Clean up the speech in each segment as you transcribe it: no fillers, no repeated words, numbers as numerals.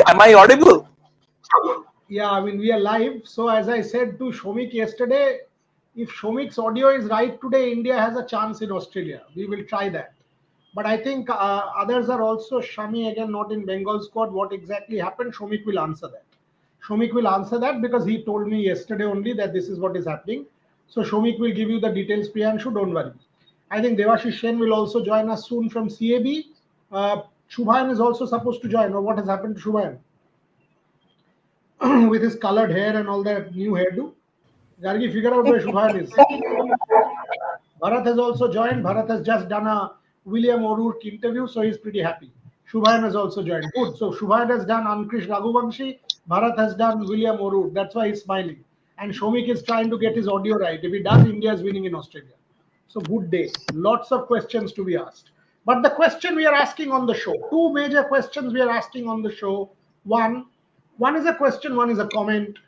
Am I audible? Yeah, I mean, we are live. So, as I said to Shomik yesterday, if Shomik's audio is right today, India has a chance in Australia. We will try that. But I think others are also Shami again, not in Bengal squad. What exactly happened? Shomik will answer that. Shomik will answer that because he told me yesterday only that this is what is happening. So, Shomik will give you the details, Priyanshu. Don't worry. I think Devashish Sen will also join us soon from CAB. Shubhayan is also supposed to join. Or what has happened to Shubhayan? With his colored hair and all that new hairdo. Gargi, figure out where Shubhan is. Bharat has also joined. Bharat has just done a William O'Rourke interview, so he's pretty happy. Shubhan has also joined. Good. So Shubhan has done Ankrish Raghuvamshi. Bharat has done William O'Rourke. That's why he's smiling. And Shomik is trying to get his audio right. If he does, India is winning in Australia. So good day. Lots of questions to be asked. But the question we are asking on the show, two major questions we are asking on the show. One, one is a question, one is a comment,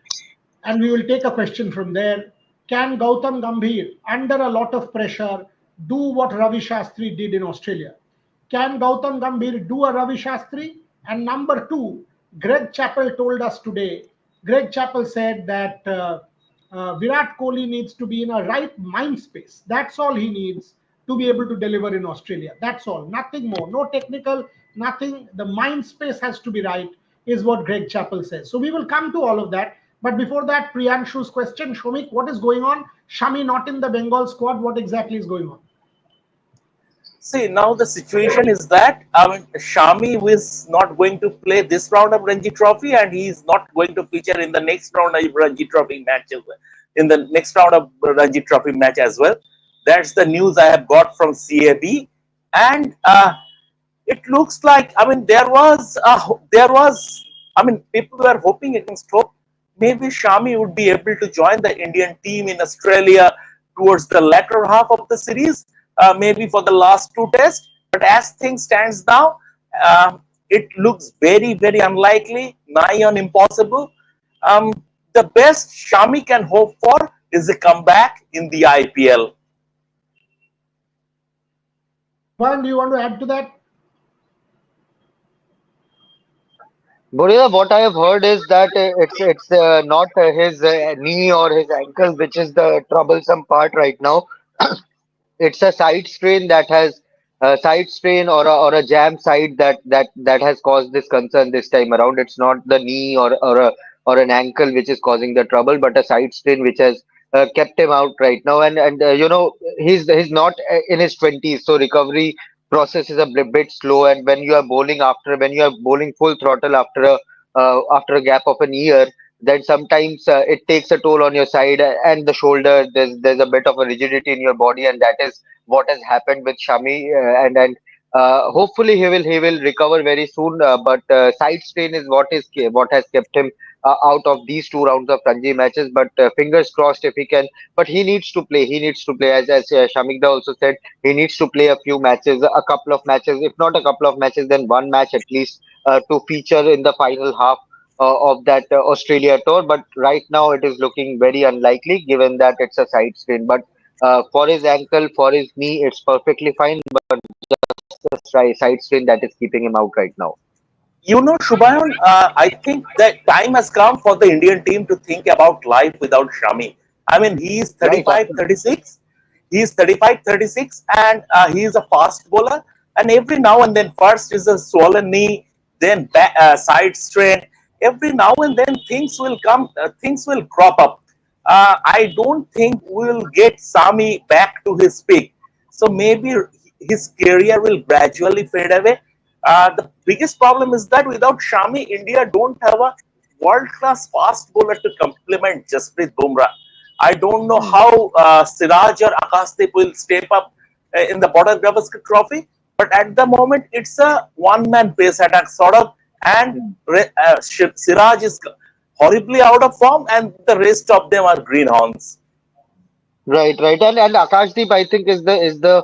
and we will take a question from there. Can Gautam Gambhir, under a lot of pressure, do what Ravi Shastri did in Australia? Can Gautam Gambhir do a Ravi Shastri? And number two, Greg Chappell told us today. Greg Chappell said that Virat Kohli needs to be in a right mind space. That's all he needs to be able to deliver in Australia. That's all, nothing more. No technical, nothing. The mind space has to be right, is what Greg Chappell says. So we will come to all of that. But before that, Priyanshu's question, Shomik, what is going on? Shami not in the Bengal squad. What exactly is going on? See, now the situation is that Shami is not going to play this round of Ranji Trophy, and he is not going to feature in the next round of Ranji Trophy match as well. In the next round of Ranji Trophy match as well. That's the news I have got from CAB, and it looks like people were hoping against hope. Maybe Shami would be able to join the Indian team in Australia towards the latter half of the series, maybe for the last two tests. But as things stands now, it looks very, very unlikely, nigh on impossible. Um, the best Shami can hope for is a comeback in the IPL. Shubhan, do you want to add to that? Burila, what I have heard is that it's not his knee or his ankle which is the troublesome part right now. It's a side strain that has side strain or a jam side that has caused this concern this time around. It's not the knee or an ankle which is causing the trouble, but a side strain which has kept him out right now. And you know, he's not in his 20s, so recovery process is a bit slow. And when you are bowling full throttle after a gap of an year, then sometimes it takes a toll on your side and the shoulder. There's a bit of a rigidity in your body, and that is what has happened with Shami. And hopefully he will recover very soon. But side strain is what has kept him out of these two rounds of Ranji matches. But fingers crossed if he can. But he needs to play. He needs to play, as Shamikda also said. He needs to play a few matches, a couple of matches, if not a couple of matches, then one match at least to feature in the final half of that Australia tour. But right now it is looking very unlikely given that it's a side strain. But for his ankle, for his knee, it's perfectly fine. But just a side strain that is keeping him out right now. You know, Shubhayan, I think that time has come for the Indian team to think about life without Shami. I mean, he is Right, 35, 36. He is 35, 36, and he is a fast bowler. And every now and then, first is a swollen knee, then side strain. Every now and then, things will come, things will crop up. I don't think we'll get Sami back to his peak. So maybe his career will gradually fade away. The biggest problem is that without Shami, India don't have a world-class fast bowler to complement Jasprit Bumrah. I don't know how Siraj or Akashdeep will step up in the Border Gavaskar Trophy, but at the moment it's a one-man pace attack sort of, and Siraj is horribly out of form, and the rest of them are greenhorns. right. And Akashdeep, I think, is the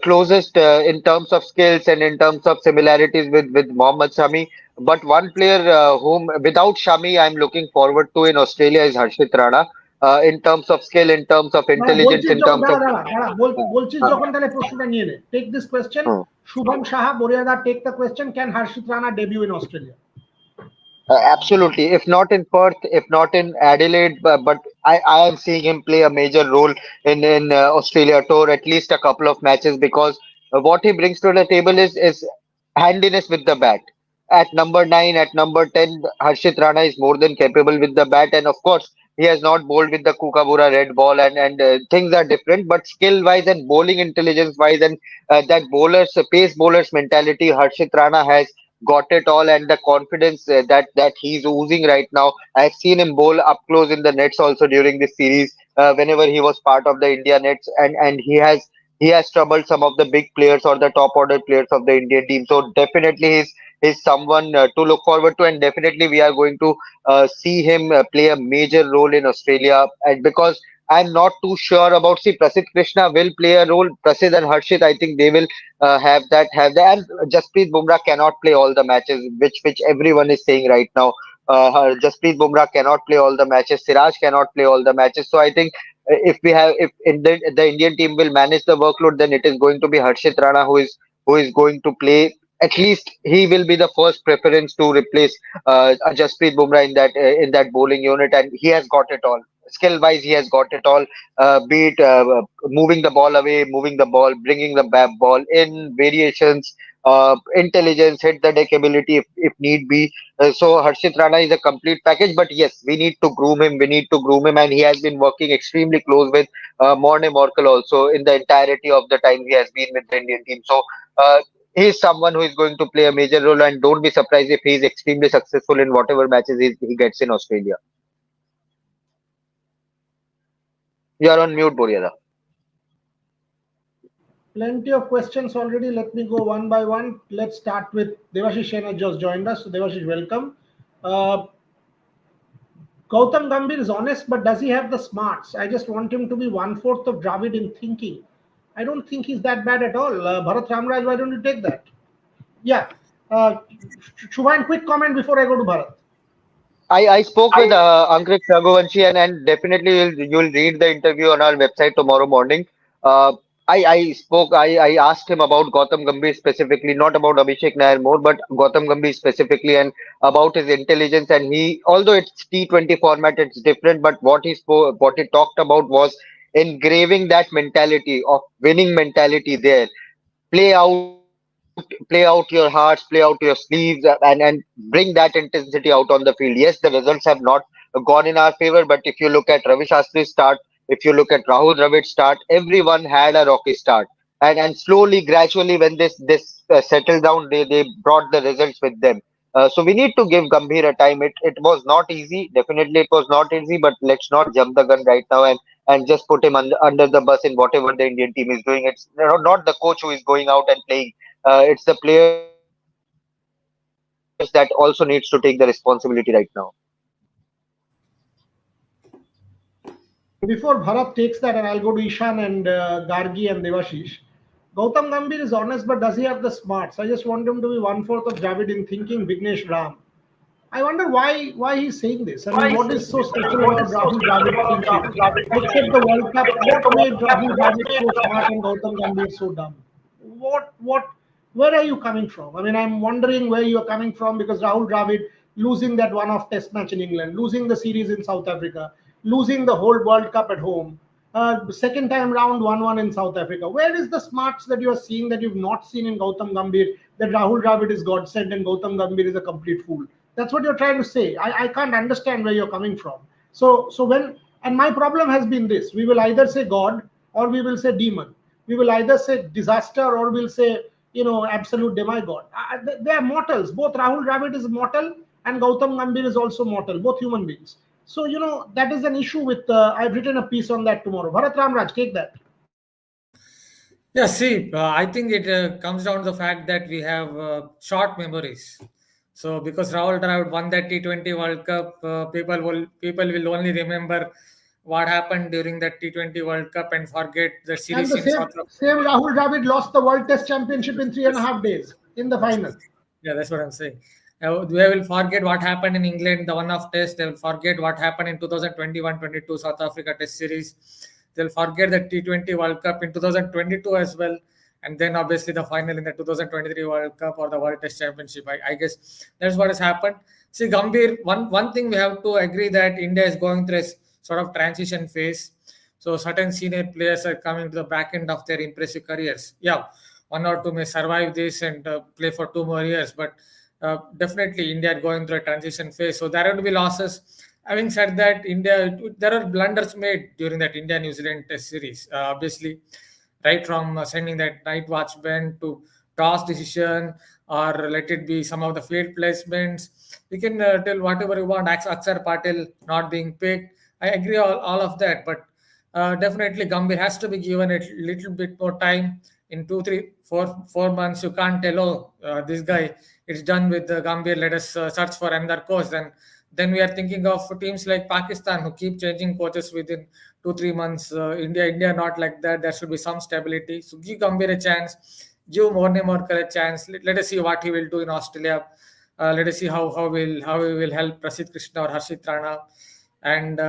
closest in terms of skills and in terms of similarities with Mohammad Shami. But one player whom without Shami I'm looking forward to in Australia is Harshit Rana. In terms of skill, in terms of দাঁড়া intelligence, বলছিস in যখন terms দাঁড়া of দাঁড়া দাঁড়া বলছিস যখন তাহলে প্রশ্নটা নিয়ে নে take this question Shubham Shah, Boriada, take the question. Can Harshit Rana debut in Australia? Absolutely. If not in Perth, if not in Adelaide, but I am seeing him play a major role in Australia tour, at least a couple of matches, because what he brings to the table is handiness with the bat. At number 9, at number 10, Harshit Rana is more than capable with the bat, and of course, he has not bowled with the Kookaburra red ball, and things are different. But skill wise and bowling intelligence wise, and that pace bowlers mentality, Harshit Rana has got it all, and the confidence that he's oozing right now. I've seen him bowl up close in the nets also during this series, whenever he was part of the India nets, and he has troubled some of the big players or the top order players of the Indian team. So definitely he's someone to look forward to, and definitely we are going to see him play a major role in Australia. And because I'm not too sure about, see, Prasidh Krishna will play a role. Prasidh and Harshit, I think they will have that. And Jasprit Bumrah cannot play all the matches, which everyone is saying right now. Jasprit Bumrah cannot play all the matches. Siraj cannot play all the matches. So I think if the Indian team will manage the workload, then it is going to be Harshit Rana who is going to play. At least he will be the first preference to replace Jasprit Bumrah in that bowling unit, and he has got it all. Skill wise, he has got it all. Be it moving the ball away, moving the ball, bringing the back ball in variations, intelligence, hit the deck ability if need be. So Harshit Rana is a complete package. But yes, we need to groom him. We need to groom him, and he has been working extremely close with Morne Morkel also in the entirety of the time he has been with the Indian team. So he is someone who is going to play a major role, and don't be surprised if he is extremely successful in whatever matches he gets in Australia. You are on mute, Boriada. Plenty of questions already. Let me go one by one. Let's start with Devashish Sen has just joined us. So Devashish, welcome. Uh, Gautam Gambhir is honest, but does he have the smarts? I just want him to be one-fourth of Dravid in thinking. I don't think he's that bad at all. Bharat Ramraj, why don't you take that? Yeah. Uh, Shubhan, quick comment before I go to Bharat. I spoke with Ankit Raghuvanshi, and definitely you'll read the interview on our website tomorrow morning. Uh, I asked him about Gautam Gambhir specifically, not about Abhishek Nair more, but Gautam Gambhir specifically, and about his intelligence. And although it's T20 format, it's different, but what he talked about was engraving that mentality of winning mentality there. Play out your hearts, play out your sleeves, and bring that intensity out on the field. Yes, the results have not gone in our favor, but if you look at Ravi Shastri's start, if you look at Rahul Dravid's start, everyone had a rocky start, and slowly, gradually, when this settled down, they brought the results with them. So we need to give Gambhir a time. It was not easy. Definitely, it was not easy. But let's not jump the gun right now and just put him under the bus in whatever the Indian team is doing. It's not the coach who is going out and playing. It's the players that also needs to take the responsibility right now. Before Bharat takes that, and I'll go to Ishan and Gargi and Devashish. Gautam Gambhir is honest, but does he have the smarts? I just want him to be one-fourth of Dravid in thinking, Vignesh Ram. I wonder why he's saying this. I mean, what is so special about Rahul Dravid thinking? Except the World Cup, what made Rahul Dravid so smart and Gautam Gambhir so dumb? What? Where are you coming from? I mean, I'm wondering where you are coming from because Rahul Dravid losing that one-off Test match in England, losing the series in South Africa, losing the whole World Cup at home. Second time round, 1-1 in South Africa. Where is the smarts that you are seeing that you've not seen in Gautam Gambhir? That Rahul Dravid is God sent and Gautam Gambhir is a complete fool. That's what you're trying to say. I can't understand where you're coming from. So when and my problem has been this: we will either say God or we will say demon. We will either say disaster or we'll say absolute demigod. They are mortals. Both Rahul Dravid is mortal and Gautam Gambhir is also mortal. Both human beings. So that is an issue with. I've written a piece on that tomorrow. Bharat Ramraj, take that. Yeah, see, I think it comes down to the fact that we have short memories. So because Rahul Dravid won that T20 World Cup, people will only remember what happened during that T20 World Cup and forget the And series the in same South Africa. same Rahul Dravid lost the World Test Championship in 3.5 days in the final. Yeah, that's what I'm saying. They will forget what happened in England, the one-off test. They will forget what happened in 2021-22 South Africa Test Series. They'll forget the T20 World Cup in 2022 as well. and then obviously the final in the 2023 World Cup or the World Test Championship. I guess that's what has happened. See, Gambhir, one thing we have to agree that India is going through a sort of transition phase. So certain senior players are coming to the back end of their impressive careers. Yeah, one or two may survive this and play for 2 more years, but definitely India is going through a transition phase. So there will be losses. Having said that, there are blunders made during that India New Zealand Test series. Obviously, right from sending that night watchman to toss decision, or let it be some of the field placements. You can tell whatever you want. Akshar Patel not being picked. I agree all of that, but definitely Gambhir has to be given a little bit more time. In 2, 3, 4 months, you can't tell, oh, this guy, it's done with Gambhir. Let us search for another coach. Then we are thinking of teams like Pakistan who keep changing coaches within 2, 3 months. India not like that. There should be some stability. So give Gambhir a chance. Give Morne Morkar a chance. Let us see what he will do in Australia. Let us see how he will help Prasidh Krishna or Harshit Rana, and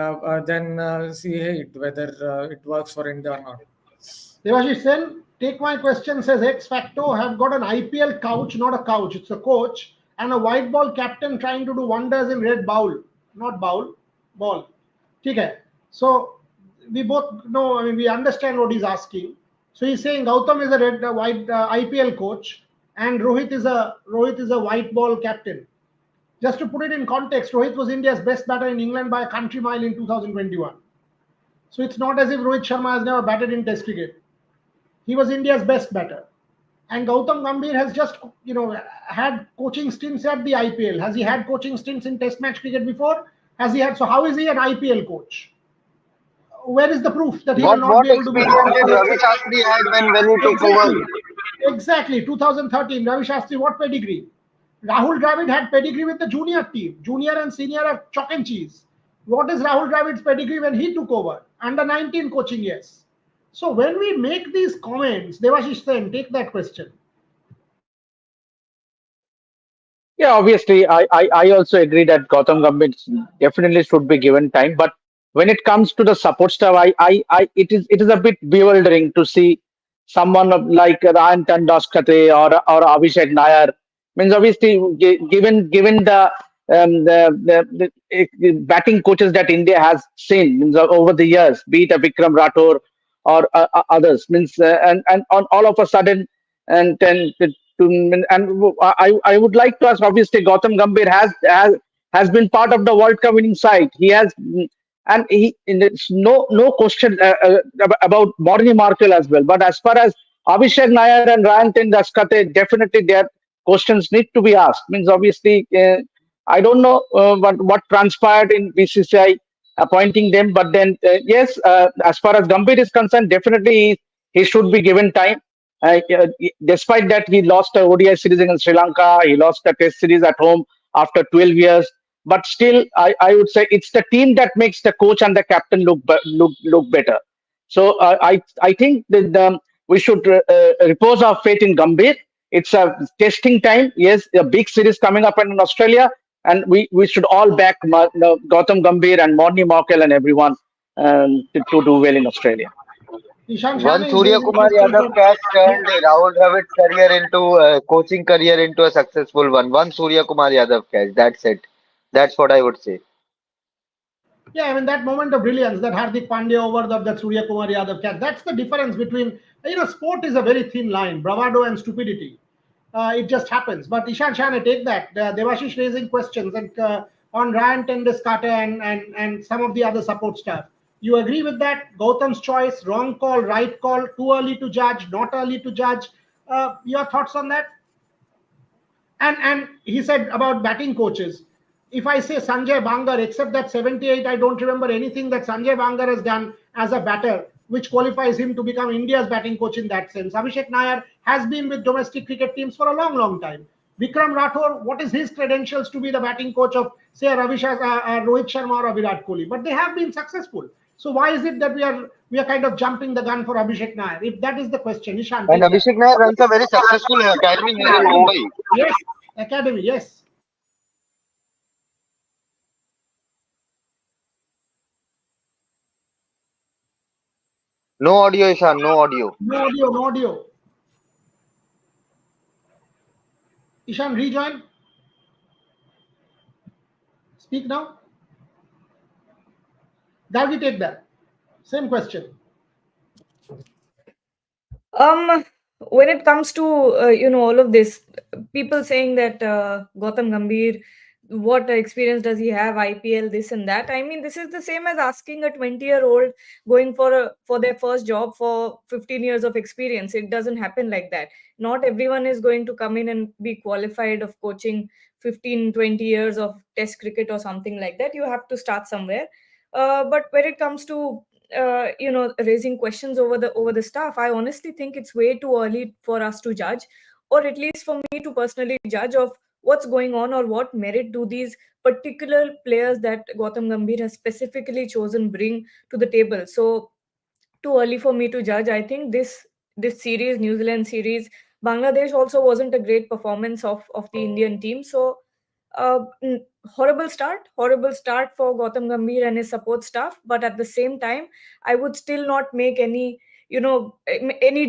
then see whether it works for India or not. Devashish Sen, take my question, says X Facto have got an IPL couch, not a couch, it's a coach, and a white ball captain trying to do wonders in red bowl. Not bowl, ball. Okay. So we both know, I mean, we understand what he's asking. So he's saying Gautam is a white IPL coach, and Rohit is a white ball captain. Just to put it in context, Rohit was India's best batter in England by a country mile in 2021. So it's not as if Rohit Sharma has never batted in Test cricket. He was India's best batter. And Gautam Gambhir has just, had coaching stints at the IPL. Has he had coaching stints in Test match cricket before? Has he had? So how is he an IPL coach? Where is the proof that he will not What be able to be? experience did Ravi Shastri had when he took over? Exactly. Exactly. 2013. Ravi Shastri, what pedigree? Rahul Dravid had pedigree with the junior team. Junior and senior are chalk and cheese. What is Rahul Dravid's pedigree when he took over? Under 19 coaching, yes. So when we make these comments, Devashish Sen, take that question. Yeah, obviously, I also agree that Gautam Gambhir definitely should be given time. But when it comes to the support staff, it is a bit bewildering to see someone like Ryan Tandaskate or Abhishek Nair. Means obviously, given the batting coaches that India has seen means over the years, be it a Vikram Rathore or others, means and on all of a sudden and then I would like to ask. Obviously, Gautam Gambhir has been part of the World Cup winning side. He has, and it's no question about Morni Markel as well. But as far as Abhishek Nair and Ryan Daskate, definitely their questions need to be asked. Means obviously, I don't know what transpired in BCCI appointing them, but then yes, as far as Gambhir is concerned, definitely he should be given time. Despite that, he lost a ODI series against Sri Lanka. He lost a Test series at home after 12 years. But still, I would say it's the team that makes the coach and the captain look better. So I think that we should repose our faith in Gambhir. It's a testing time. Yes, a big series coming up in Australia, and we should all back Gautam Gambhir and Morni Markel and everyone to do well in Australia. Ishan One Sharma is Surya raising Kumar questions Yadav on. catch turned Rahul Dravid's career into coaching career into a successful one. One Surya Kumar Yadav catch. That's it. That's what I would say. Yeah, I mean that moment of brilliance, that Hardik Pandya over that Surya Kumar Yadav catch. That's the difference between, sport is a very thin line, bravado and stupidity. It just happens. But Ishan Shane, take that. Devashish raising questions and on Ryan Tendeskata and some of the other support staff. You agree with that? Gautam's choice, wrong call, right call, too early to judge, not early to judge. Your thoughts on that? And he said about batting coaches. If I say Sanjay Bangar, except that 78, I don't remember anything that Sanjay Bangar has done as a batter, which qualifies him to become India's batting coach in that sense. Abhishek Nair has been with domestic cricket teams for a long, long time. Vikram Rathore, what is his credentials to be the batting coach of, say, Rohit Sharma or Virat Kohli? But they have been successful. So why is it that we are kind of jumping the gun for Abhishek Nair? If that is the question, Ishan, And take that. Abhishek Nair runs a very successful academy here in Mumbai. Yes, academy, yes. No audio, Ishan. No audio. No audio, no audio. Ishan, rejoin. Speak now. Gargi, take that. Same question. Um, when it comes to all of this, people saying that Gautam Gambhir, what experience does he have? IPL, this and that. I mean, this is the same as asking a 20-year-old going for their first job for 15 years of experience. It doesn't happen like that. Not everyone is going to come in and be qualified of coaching 15, 20 years of Test cricket or something like that. You have to start somewhere. But when it comes to raising questions over the stuff, I honestly think it's way too early for us to judge, or at least for me to personally judge of what's going on or what merit do these particular players that Gautam Gambhir has specifically chosen bring to the table. So too early for me to judge. I think this series, New Zealand series, Bangladesh also wasn't a great performance of the Indian team. So horrible start for Gautam Gambhir and his support staff. But at the same time, I would still not make any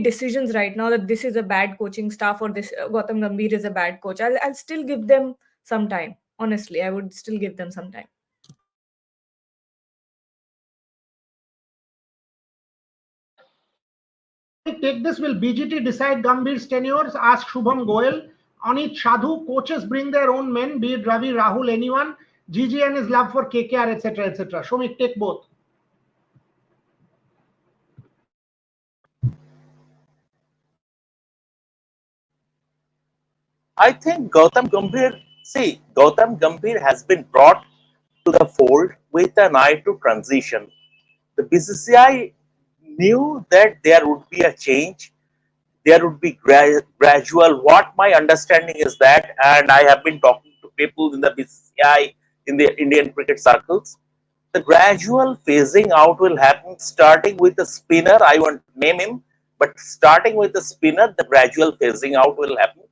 decisions right now that this is a bad coaching staff or this Gautam Gambhir is a bad coach. I'll still give them some time. Honestly, I would still give them some time. Shami, take this. Will BGT decide Gambhir's tenures? Ask Shubham Goel. On it, Shadhu, coaches bring their own men, be it Ravi, Rahul, anyone. GG and his love for KKR, etc., etc. Show me, take both. I think Gautam Gambhir has been brought to the fold with an eye to transition. The BCCI knew that there would be a change, there would be gradual. What my understanding is that, and I have been talking to people in the BCCI, in the Indian cricket circles, the gradual phasing out will happen starting with the spinner. I won't name him, but starting with the spinner, the gradual phasing out will happen.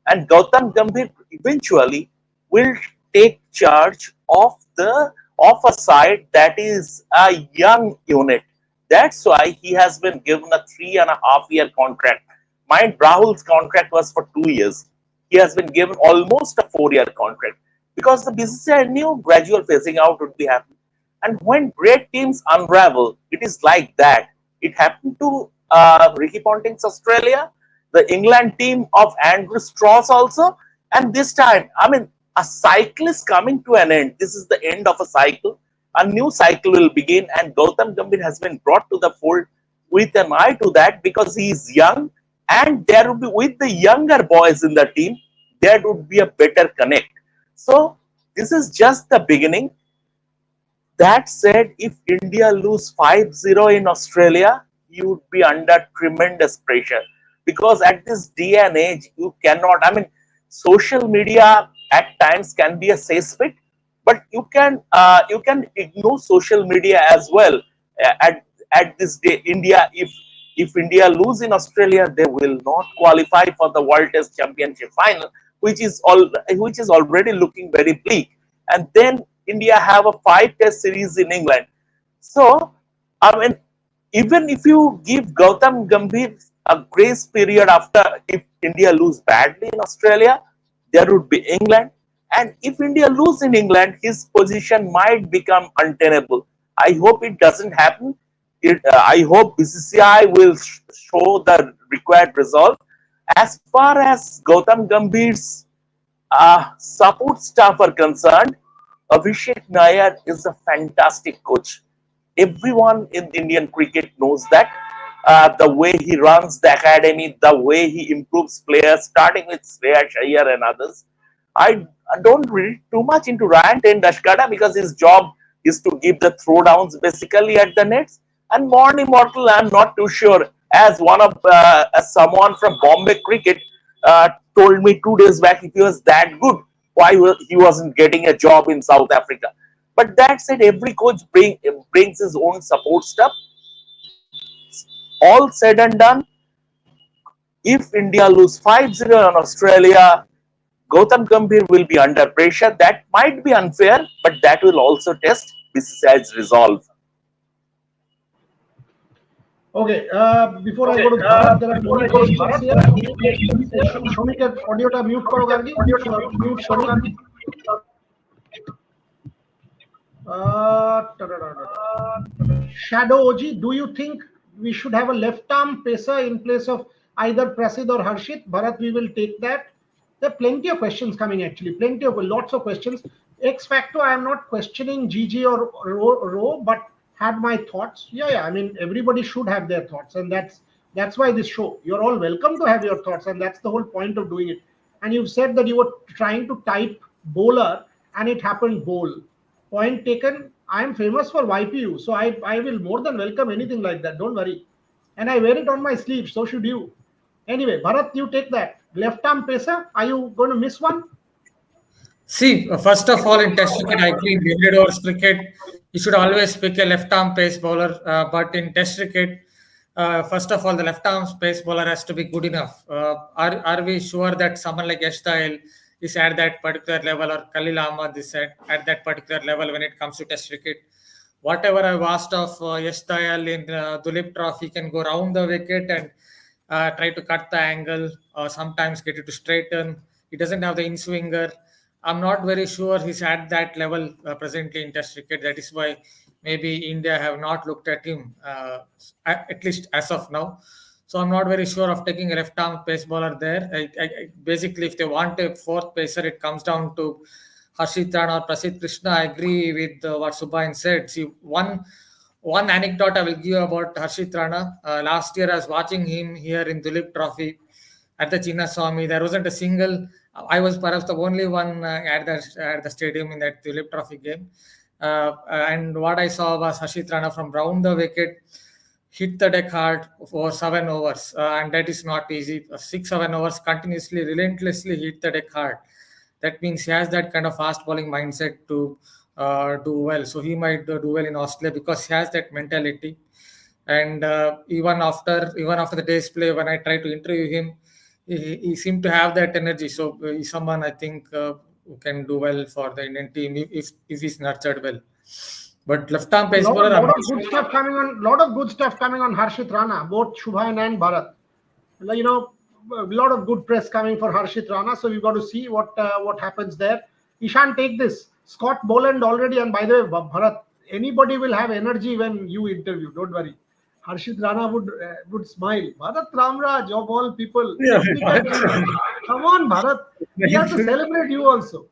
And Gautam Gambhir eventually will take charge of a side that is a young unit. That's why he has been given a 3.5 year contract. Mind, Rahul's contract was for 2 years. He has been given almost a 4 year contract because the BCCI knew gradual phasing out would be happening. And when great teams unravel, it is like that. It happened to Ricky Ponting's Australia, the England team of Andrew Strauss also. And this time, I mean, a cycle is coming to an end. This is the end of a cycle. A new cycle will begin, and Gautam Gambhir has been brought to the fold with an eye to that because he is young, and there will be with the younger boys in the team, there would be a better connect. So this is just the beginning. That said, if India lose 5-0 in Australia, you would be under tremendous pressure because at this day and age, you cannot. I mean, social media at times can be a cesspit, but you can ignore social media as well. At this day, India, if India lose in Australia, they will not qualify for the World Test Championship final, which is already looking very bleak. And then India have a 5 Test series in England. So, I mean, even if you give Gautam Gambhir a grace period after if India lose badly in Australia, there would be England. And if India lose in England, his position might become untenable. I hope it doesn't happen. I hope BCCI will show the required resolve. As far as Gautam Gambhir's support staff are concerned, Abhishek Nair is a fantastic coach. Everyone in Indian cricket knows that. The way he runs the academy, the way he improves players, starting with Shreyas Iyer and others. I don't read too much into Ryan Tendashkada because his job is to give the throwdowns basically at the nets. And Morning Mortal, I'm not too sure. As someone from Bombay cricket told me 2 days back, if he was that good, why he wasn't getting a job in South Africa. But that said, every coach brings his own support stuff. All said and done, if India lose 5-0 on Australia, Gautam Gambhir will be under pressure. That might be unfair, but that will also test BCCI's resolve. Okay, before I go to Bharat, there are many questions here. Shami ka audio ta mute karo Gargi. Mute Shami. Shadow OG, do you think we should have a left arm pacer in place of either Prasid or Harshit? Bharat, we will take that. There are plenty of questions coming actually, lots of questions. X Factor, I am not questioning GG or Ro, but had my thoughts. Yeah, I mean, everybody should have their thoughts, and that's why this show. You're all welcome to have your thoughts, and that's the whole point of doing it. And you've said that you were trying to type bowler, and it happened bowl. Point taken. I am famous for YPU, so I will more than welcome anything like that. Don't worry. And I wear it on my sleeve, so should you. Anyway, Bharat, you take that. Left arm pacer, are you going to miss one? See, first of all, in Test cricket, I agree. In limited overs cricket, you should always pick a left-arm pace bowler. But in Test cricket, first of all, the left-arm pace bowler has to be good enough. Are we sure that someone like Shastri is at that particular level, or Khalil Ahmad is at that particular level when it comes to Test cricket? Whatever I've asked of Shastri in Dulip Trophy, he can go round the wicket and try to cut the angle, or sometimes get it to straighten. He doesn't have the in swinger. I'm not very sure he's at that level presently in Test cricket. That is why maybe India have not looked at him, at least as of now. So I'm not very sure of taking a left-arm pace bowler there. Basically, if they want a fourth pacer, it comes down to Harshit Rana or Prasidh Krishna. I agree with what Subhain said. See, one anecdote I will give about Harshit Rana. Last year, I was watching him here in Dulip Trophy at the Chinnaswamy. There wasn't a single. I was perhaps the only one at the stadium in that Tulip Trophy game. And what I saw was Harshit Rana from round the wicket hit the deck hard for 7 overs, and that is not easy. 6-7 overs continuously, relentlessly hit the deck hard. That means he has that kind of fast bowling mindset to do well. So he might do well in Australia because he has that mentality. And even after the day's play, when I tried to interview him, he seemed to have that energy. So he's someone I think who can do well for the Indian team if he's nurtured well. But left arm pace bowler, I'm lot not of sure. good stuff coming on. Lot of good stuff coming on Harshit Rana, both Shubhain and Bharat. You know, a lot of good press coming for Harshit Rana. So we've got to see what happens there. Ishan, take this. Scott Boland already, and by the way, Bharat, anybody will have energy when you interview. Don't worry. Harshit Rana would smile. Bharat Ramraj, of all people. Yeah. Come on, Bharat. We have to celebrate you also.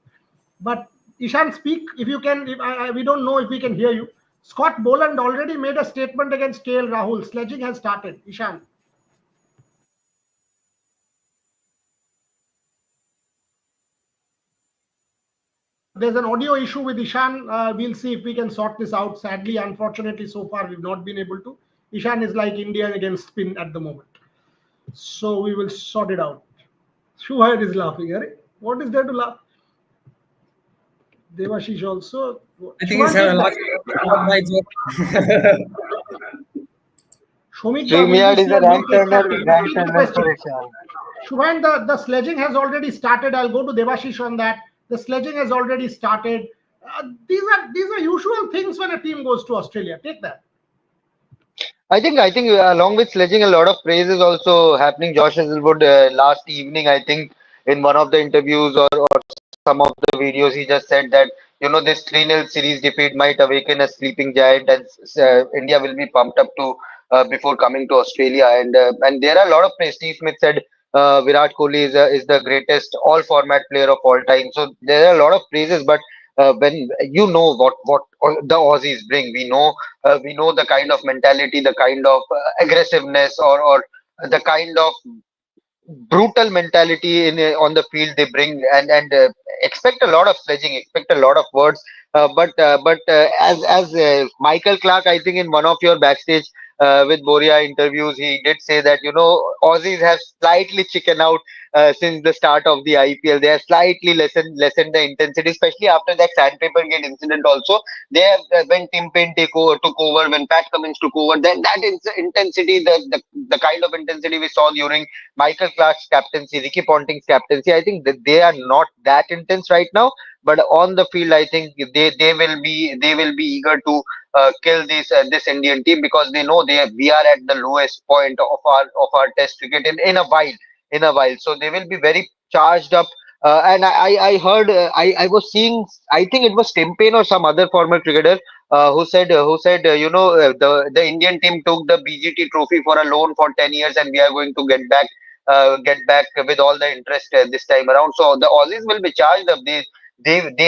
But Ishan, speak if you can. We don't know if we can hear you. Scott Boland already made a statement against KL Rahul. Sledging has started. Ishan. There's an audio issue with Ishan. We'll see if we can sort this out. Sadly, unfortunately, so far we've not been able to. Ishan is like India against spin at the moment. So we will sort it out. Shuhair is laughing. Right? What is there to laugh? Devashish also. I think he's having a lot of my joke. StreamYard is a rank turner for Ishan. Shubhain, the sledging has already started. I'll go to Devashish on that. The sledging has already started. These are usual things when a team goes to Australia. Take that. I think along with sledging, a lot of praise is also happening. Josh Hazlewood last evening, I think, in one of the interviews or some of the videos, he just said that this 3-0 series defeat might awaken a sleeping giant, and India will be pumped up to before coming to Australia. And there are a lot of praise. Steve Smith said Virat Kohli is the greatest all format player of all time. So there are a lot of praises, but when you know what the Aussies bring, we know the kind of mentality, the kind of aggressiveness, or the kind of brutal mentality on the field they bring, and expect a lot of sledging, expect a lot of words. But as Michael Clark, I think in one of your backstage with Boria interviews, he did say that Aussies have slightly chicken out since the start of the IPL. They have slightly lessened the intensity, especially after that sandpaper gate incident. Also, they have when Tim Paine took over, when Pat Cummins took over, then that is the intensity, the kind of intensity we saw during Michael Clark's captaincy, Ricky Ponting's captaincy. I think that they are not that intense right now. but on the field, I think they will be eager to kill this Indian team, because they know we are at the lowest point of our Test cricket in a while. So they will be very charged up. And I heard I was seeing, I think it was Tim Payne or some other former cricketer who said the Indian team took the BGT trophy for a loan for 10 years, and we are going to get back with all the interest this time around. So the Aussies will be charged up. They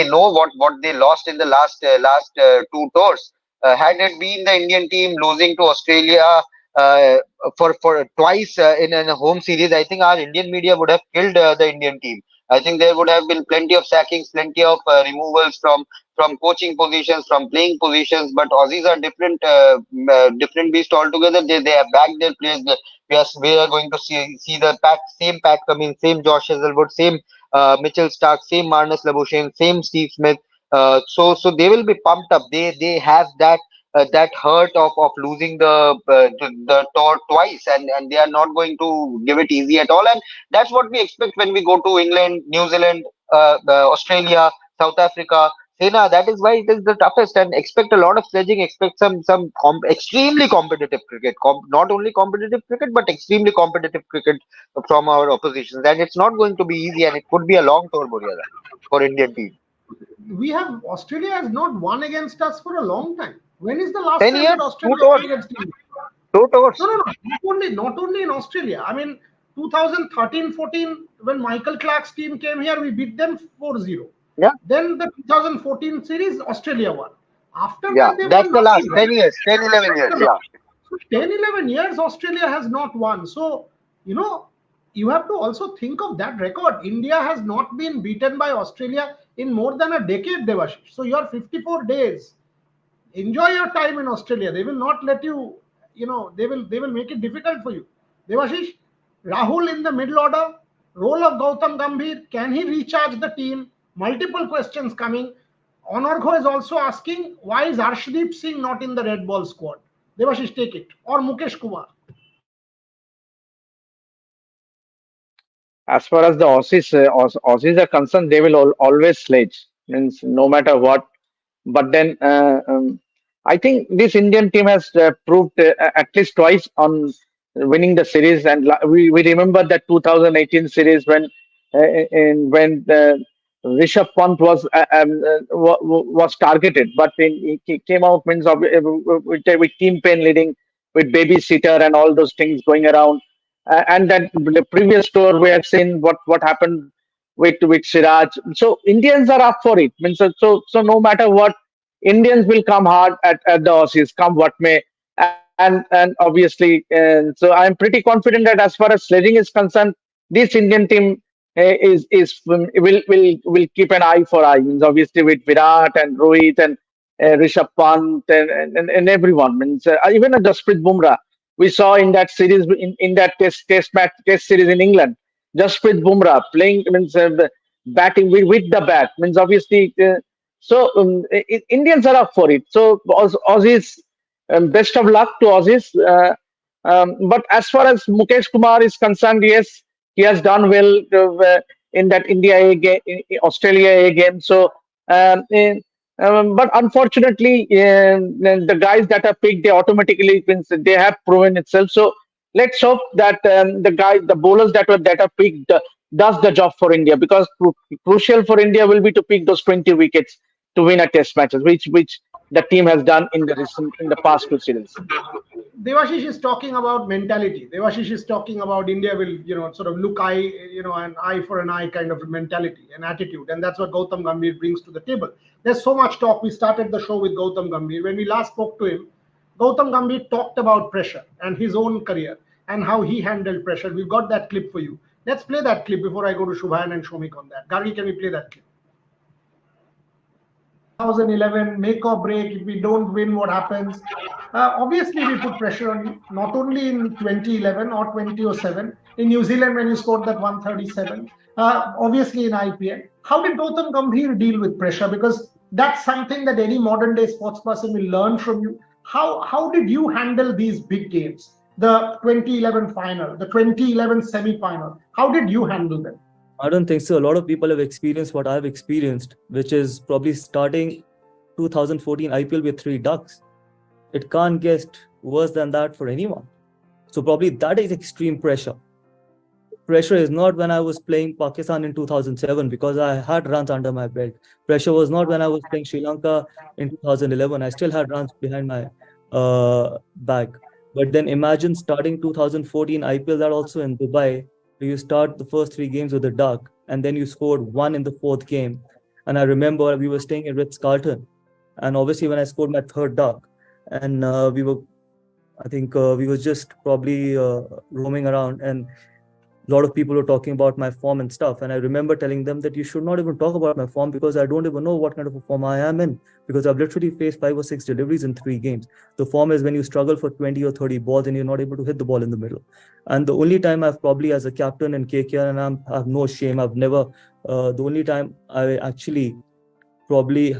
know what they lost in the last two tours. Had it been the Indian team losing to Australia uh, for twice in a home series, I think our Indian media would have killed the Indian team. I think there would have been plenty of sackings, plenty of removals from coaching positions, from playing positions. But Aussies are different beast altogether. They have backed their players. We are going to see the same pack coming, same Josh Hazelwood, same Mitchell Stark, same Marnus Labuschagne, same Steve Smith. So they will be pumped up. They have that hurt of losing the tour twice, and they are not going to give it easy at all. And that's what we expect when we go to England, New Zealand, Australia, South Africa. Sena, that is why it is the toughest, and expect a lot of sledging. Expect extremely competitive cricket. Not only competitive cricket, but extremely competitive cricket from our oppositions. And it's not going to be easy, and it could be a long tour, Buriala, for Indian team. We have Australia has not won against us for a long time. When is the last 10 time that years, two Australia tours, won against India? two tours. No. Not only in Australia. I mean, 2013-14, when Michael Clark's team came here, we beat them 4-0. Yeah, Then the 2014 series, Australia won. After yeah. that, they That's won the last nothing. 10 years, 10, 11 years. Yeah. So 10, 11 years, Australia has not won. So, you know, you have to also think of that record. India has not been beaten by Australia in more than a decade, Devashish. So, your 54 days, enjoy your time in Australia. They will not let you, they will make it difficult for you. Devashish, Rahul in the middle order, role of Gautam Gambhir, can he recharge the team? Multiple questions coming. Onorgho is also asking, why is Arshdeep Singh not in the red ball squad? Devashish, take it. Or Mukesh Kumar. As far as the Aussies are concerned, they will always sledge. Means no matter what. But then I think this Indian team has proved at least twice on winning the series, and we remember that 2018 series when Rishabh Pant was targeted, but he came out means with team pain leading, with babysitter and all those things going around. And that the previous tour we have seen what happened with Siraj. So Indians are up for it. Means so no matter what, Indians will come hard at the Aussies, come what may. And obviously, so I'm pretty confident that as far as sledging is concerned, this Indian team will keep an eye for eye. Means obviously with Virat and Rohit and Rishabh Pant and everyone. Means even a Jasprit Bumrah we saw in that series in that test series in England. Jasprit Bumrah playing means batting with the bat means obviously. Indians are up for it. So Aussies, best of luck to Aussies. But as far as Mukesh Kumar is concerned, yes, he has done well in that India A game, Australia A game. So, but unfortunately, the guys that are picked, they automatically means they have proven itself. So let's hope that the bowlers that are picked does the job for India, because crucial for India will be to pick those 20 wickets to win a test matches, which the team has done in the past two series. Devashish is talking about mentality. Devashish is talking about India will, sort of look eye, an eye for an eye kind of mentality and attitude. And that's what Gautam Gambhir brings to the table. There's so much talk. We started the show with Gautam Gambhir. When we last spoke to him, Gautam Gambhir talked about pressure and his own career and how he handled pressure. We've got that clip for you. Let's play that clip before I go to Shubhayan and Shomik on that. Gargi, can we play that clip? 2011, make or break. If we don't win, what happens? Obviously, we put pressure on you, not only in 2011 or 2007, in New Zealand when you scored that 137, obviously in IPL. How did Gautam Gambhir deal with pressure? Because that's something that any modern day sports person will learn from you. How did you handle these big games? The 2011 final, the 2011 semi-final. How did you handle them? I don't think so. A lot of people have experienced what I've experienced, which is probably starting 2014 IPL with three ducks. It can't get worse than that for anyone. So probably that is extreme pressure. Pressure is not when I was playing Pakistan in 2007 because I had runs under my belt. Pressure was not when I was playing Sri Lanka in 2011. I still had runs behind my back. But then imagine starting 2014 IPL, that also in Dubai, where you start the first three games with a duck and then you scored one in the fourth game. And I remember we were staying at Ritz-Carlton. And obviously when I scored my third duck and I think we were just probably roaming around and a lot of people were talking about my form and stuff. And I remember telling them that you should not even talk about my form because I don't even know what kind of a form I am in because I've literally faced 5 or 6 deliveries in 3 games. The form is when you struggle for 20 or 30 balls and you're not able to hit the ball in the middle. And the only time I've probably as a captain in KKR, and I have no shame, I've never, the only time I actually probably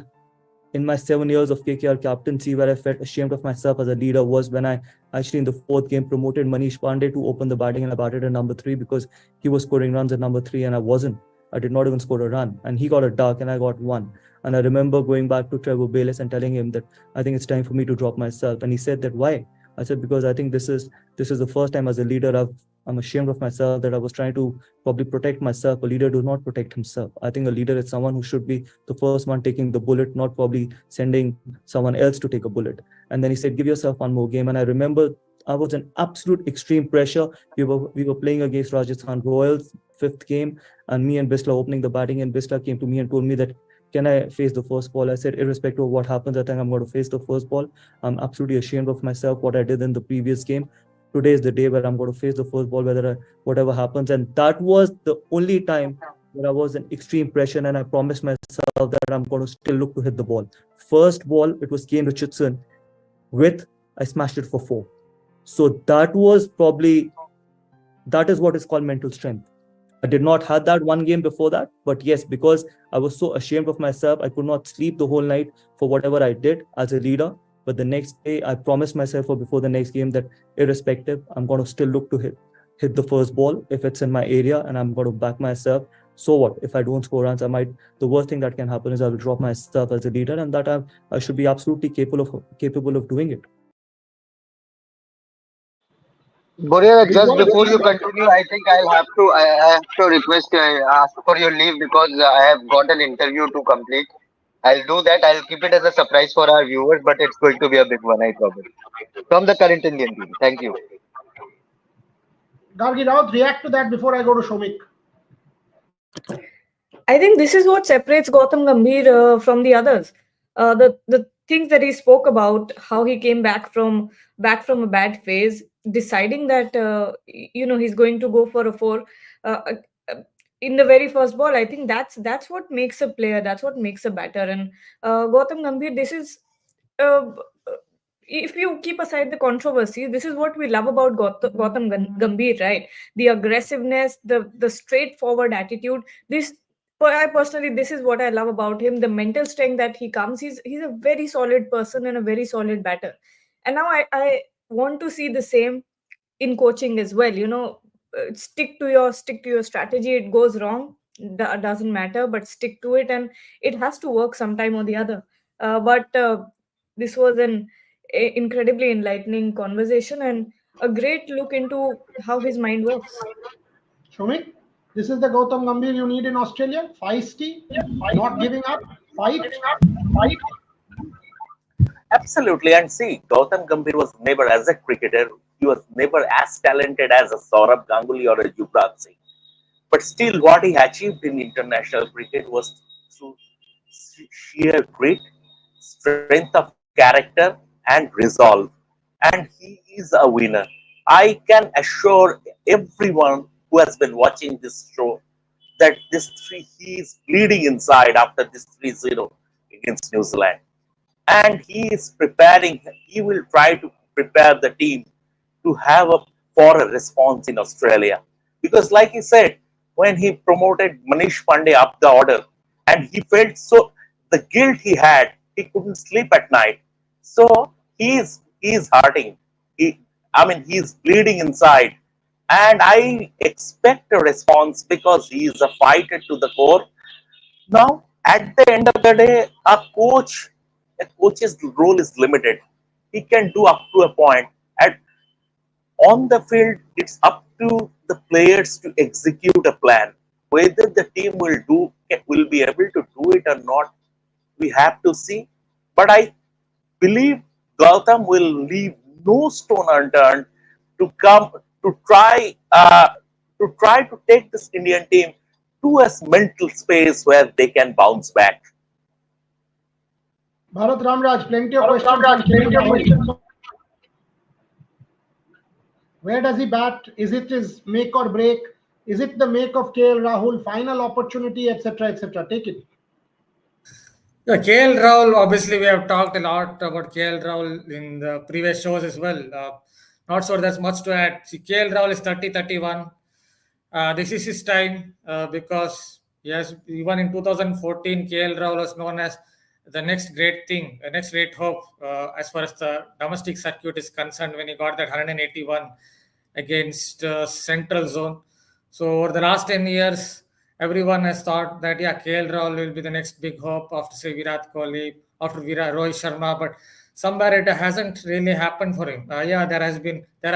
in my 7 years of KKR captaincy, where I felt ashamed of myself as a leader, was when I actually in the fourth game promoted Manish Pandey to open the batting and I batted at number 3 because he was scoring runs at number 3 and I wasn't. I did not even score a run. And he got a duck and I got one. And I remember going back to Trevor Bayliss and telling him that I think it's time for me to drop myself. And he said that why? I said, because I think this is the first time as a leader I'm ashamed of myself that I was trying to probably protect myself. A leader does not protect himself. I think a leader is someone who should be the first one taking the bullet, not probably sending someone else to take a bullet. And then he said, give yourself one more game. And I remember I was in absolute extreme pressure. We were playing against Rajasthan Royals, 5th game, and me and Bisla opening the batting. And Bisla came to me and told me that, can I face the first ball? I said, irrespective of what happens, I think I'm going to face the first ball. I'm absolutely ashamed of myself, what I did in the previous game. Today is the day where I'm going to face the first ball, whatever happens. And that was the only time where I was in extreme pressure, and I promised myself that I'm going to still look to hit the ball. First ball, it was Kane Richardson I smashed it for 4. So that is what is called mental strength. I did not have that one game before that, but yes, because I was so ashamed of myself, I could not sleep the whole night for whatever I did as a leader. But the next day, I promised myself before the next game that irrespective, I'm going to still look to hit the first ball if it's in my area, and I'm going to back myself. So what? If I don't score runs, the worst thing that can happen is I will drop myself as a leader, and that I should be absolutely capable of doing it. Boria, just before you continue, I think I have to request ask for your leave because I have got an interview to complete. I'll do that. I'll keep it as a surprise for our viewers, but it's going to be a big one, I promise. From the current Indian team. Thank you. Gargi Raut, react to that before I go to Shomik. I think this is what separates Gautam Gambhir from the others. The things that he spoke about, how he came back from a bad phase, deciding that he's going to go for a 4 uh, uh, in the very first ball. I think that's what makes a player. That's what makes a batter. And Gautam Gambhir, this is. Uh, if you keep aside the controversy, this is what we love about Gautam Gambhir, right? The aggressiveness, the straightforward attitude. I personally, this is what I love about him. The mental strength that he comes. He's a very solid person and a very solid batter. And now I want to see the same in coaching as well. Stick to your strategy. It goes wrong, doesn't matter, but stick to it, and it has to work sometime or the other. But this was an incredibly enlightening conversation and a great look into how his mind works. Shomik, this is the Gautam Gambhir you need in Australia. Feisty, not giving up, fight. Absolutely. And see, Gautam Gambhir was never, as a cricketer, he was never as talented as a Saurabh Ganguly or a Yuvraj Singh. But still, what he achieved in international cricket was through sheer grit, strength of character, and resolve. And he is a winner. I can assure everyone who has been watching this show that he is bleeding inside after this 3-0 against New Zealand. And he is preparing, he will try to prepare the team to have for a response in Australia. Because like he said, when he promoted Manish Pandey up the order, and he felt so, the guilt he had, he couldn't sleep at night. So he is hurting. He is bleeding inside. and I expect a response because he is a fighter to the core. Now, at the end of the day, a coach's role is limited. He can do up to a point. At on the field, it's up to the players to execute a plan. Whether the team will be able to do it or not, we have to see. But I believe Gautam will leave no stone unturned to come to try to take this Indian team to a mental space where they can bounce back. Bharat Ramraj, plenty of questions on KL Rahul. Where does he bat? Is it his make or break? Is it the make of KL Rahul? Final opportunity, etc., etc. Take it. Yeah, KL Rahul, obviously, we have talked a lot about KL Rahul in the previous shows as well. Not sure there's much to add. See, KL Rahul is 30-31. This is his time because, yes, even in 2014, KL Rahul was known as the next great thing, the next great hope as far as the domestic circuit is concerned when he got that 181 against Central Zone. So, over the last 10 years, everyone has thought that, yeah, KL Rahul will be the next big hope after, say, Virat Kohli, after Rohit Sharma, but somewhere it hasn't really happened for him. Yeah, there have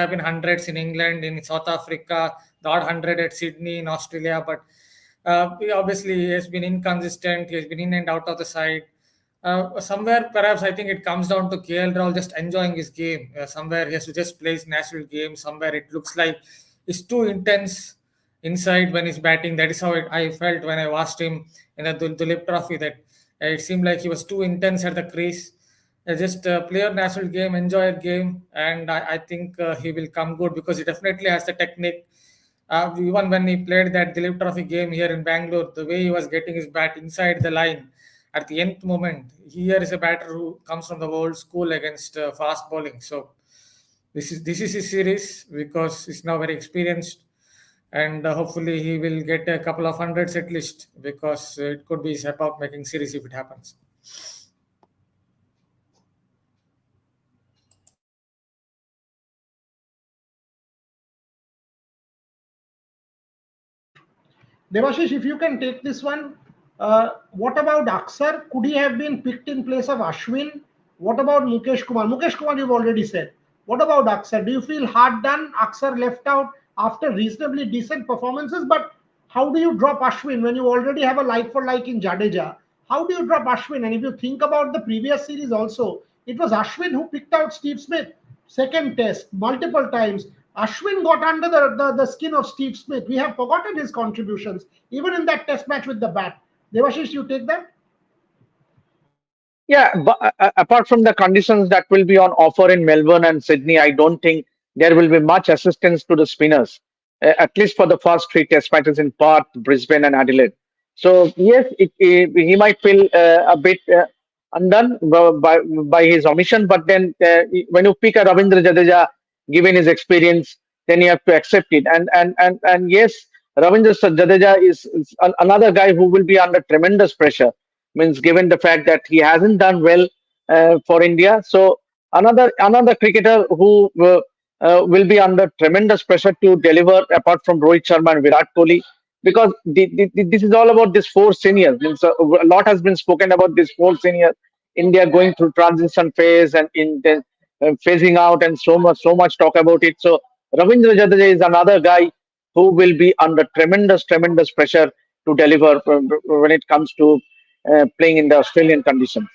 been hundreds in England, in South Africa, the odd 100 at Sydney, in Australia, but obviously he has been inconsistent. He has been in and out of the side. Somewhere, perhaps I think it comes down to KL Rahul just enjoying his game. Somewhere he has to just play his natural game. Somewhere it looks like he's too intense inside when he's batting. That is how I felt when I watched him in the Dulip Trophy. That it seemed like he was too intense at the crease. Just play your natural game, enjoy your game, and I think he will come good because he definitely has the technique. Even when he played that Dilip Trophy game here in Bangalore, the way he was getting his bat inside the line at the nth moment, here is a batter who comes from the old school against fast bowling. So this is his series because he's now very experienced, and hopefully he will get a couple of hundreds at least because it could be his epoch making series if it happens. Devashish, if you can take this one, what about Aksar? Could he have been picked in place of Ashwin? What about Mukesh Kumar? Mukesh Kumar, you've already said. What about Aksar? Do you feel hard done? Aksar left out after reasonably decent performances, but how do you drop Ashwin when you already have a like for like in Jadeja? How do you drop Ashwin? And if you think about the previous series also, it was Ashwin who picked out Steve Smith. Second test, multiple times. Ashwin got under the skin of Steve Smith. We have forgotten his contributions, even in that test match with the bat. Devashish, you take that? Yeah, but apart from the conditions that will be on offer in Melbourne and Sydney, I don't think there will be much assistance to the spinners, at least for the first three test matches in Perth, Brisbane, and Adelaide. So, yes, he might feel a bit undone by his omission, but then when you pick a Ravindra Jadeja, given his experience, then you have to accept it. And yes, Ravindra Jadeja is another guy who will be under tremendous pressure, means given the fact that he hasn't done well for India. So another cricketer who will be under tremendous pressure to deliver apart from Rohit Sharma and Virat Kohli, because this is all about these four seniors. Means a lot has been spoken about these four seniors. India going through transition phase and in the, phasing out, and so much talk about it. So Ravindra Jadeja is another guy who will be under tremendous pressure to deliver when it comes to playing in the Australian conditions.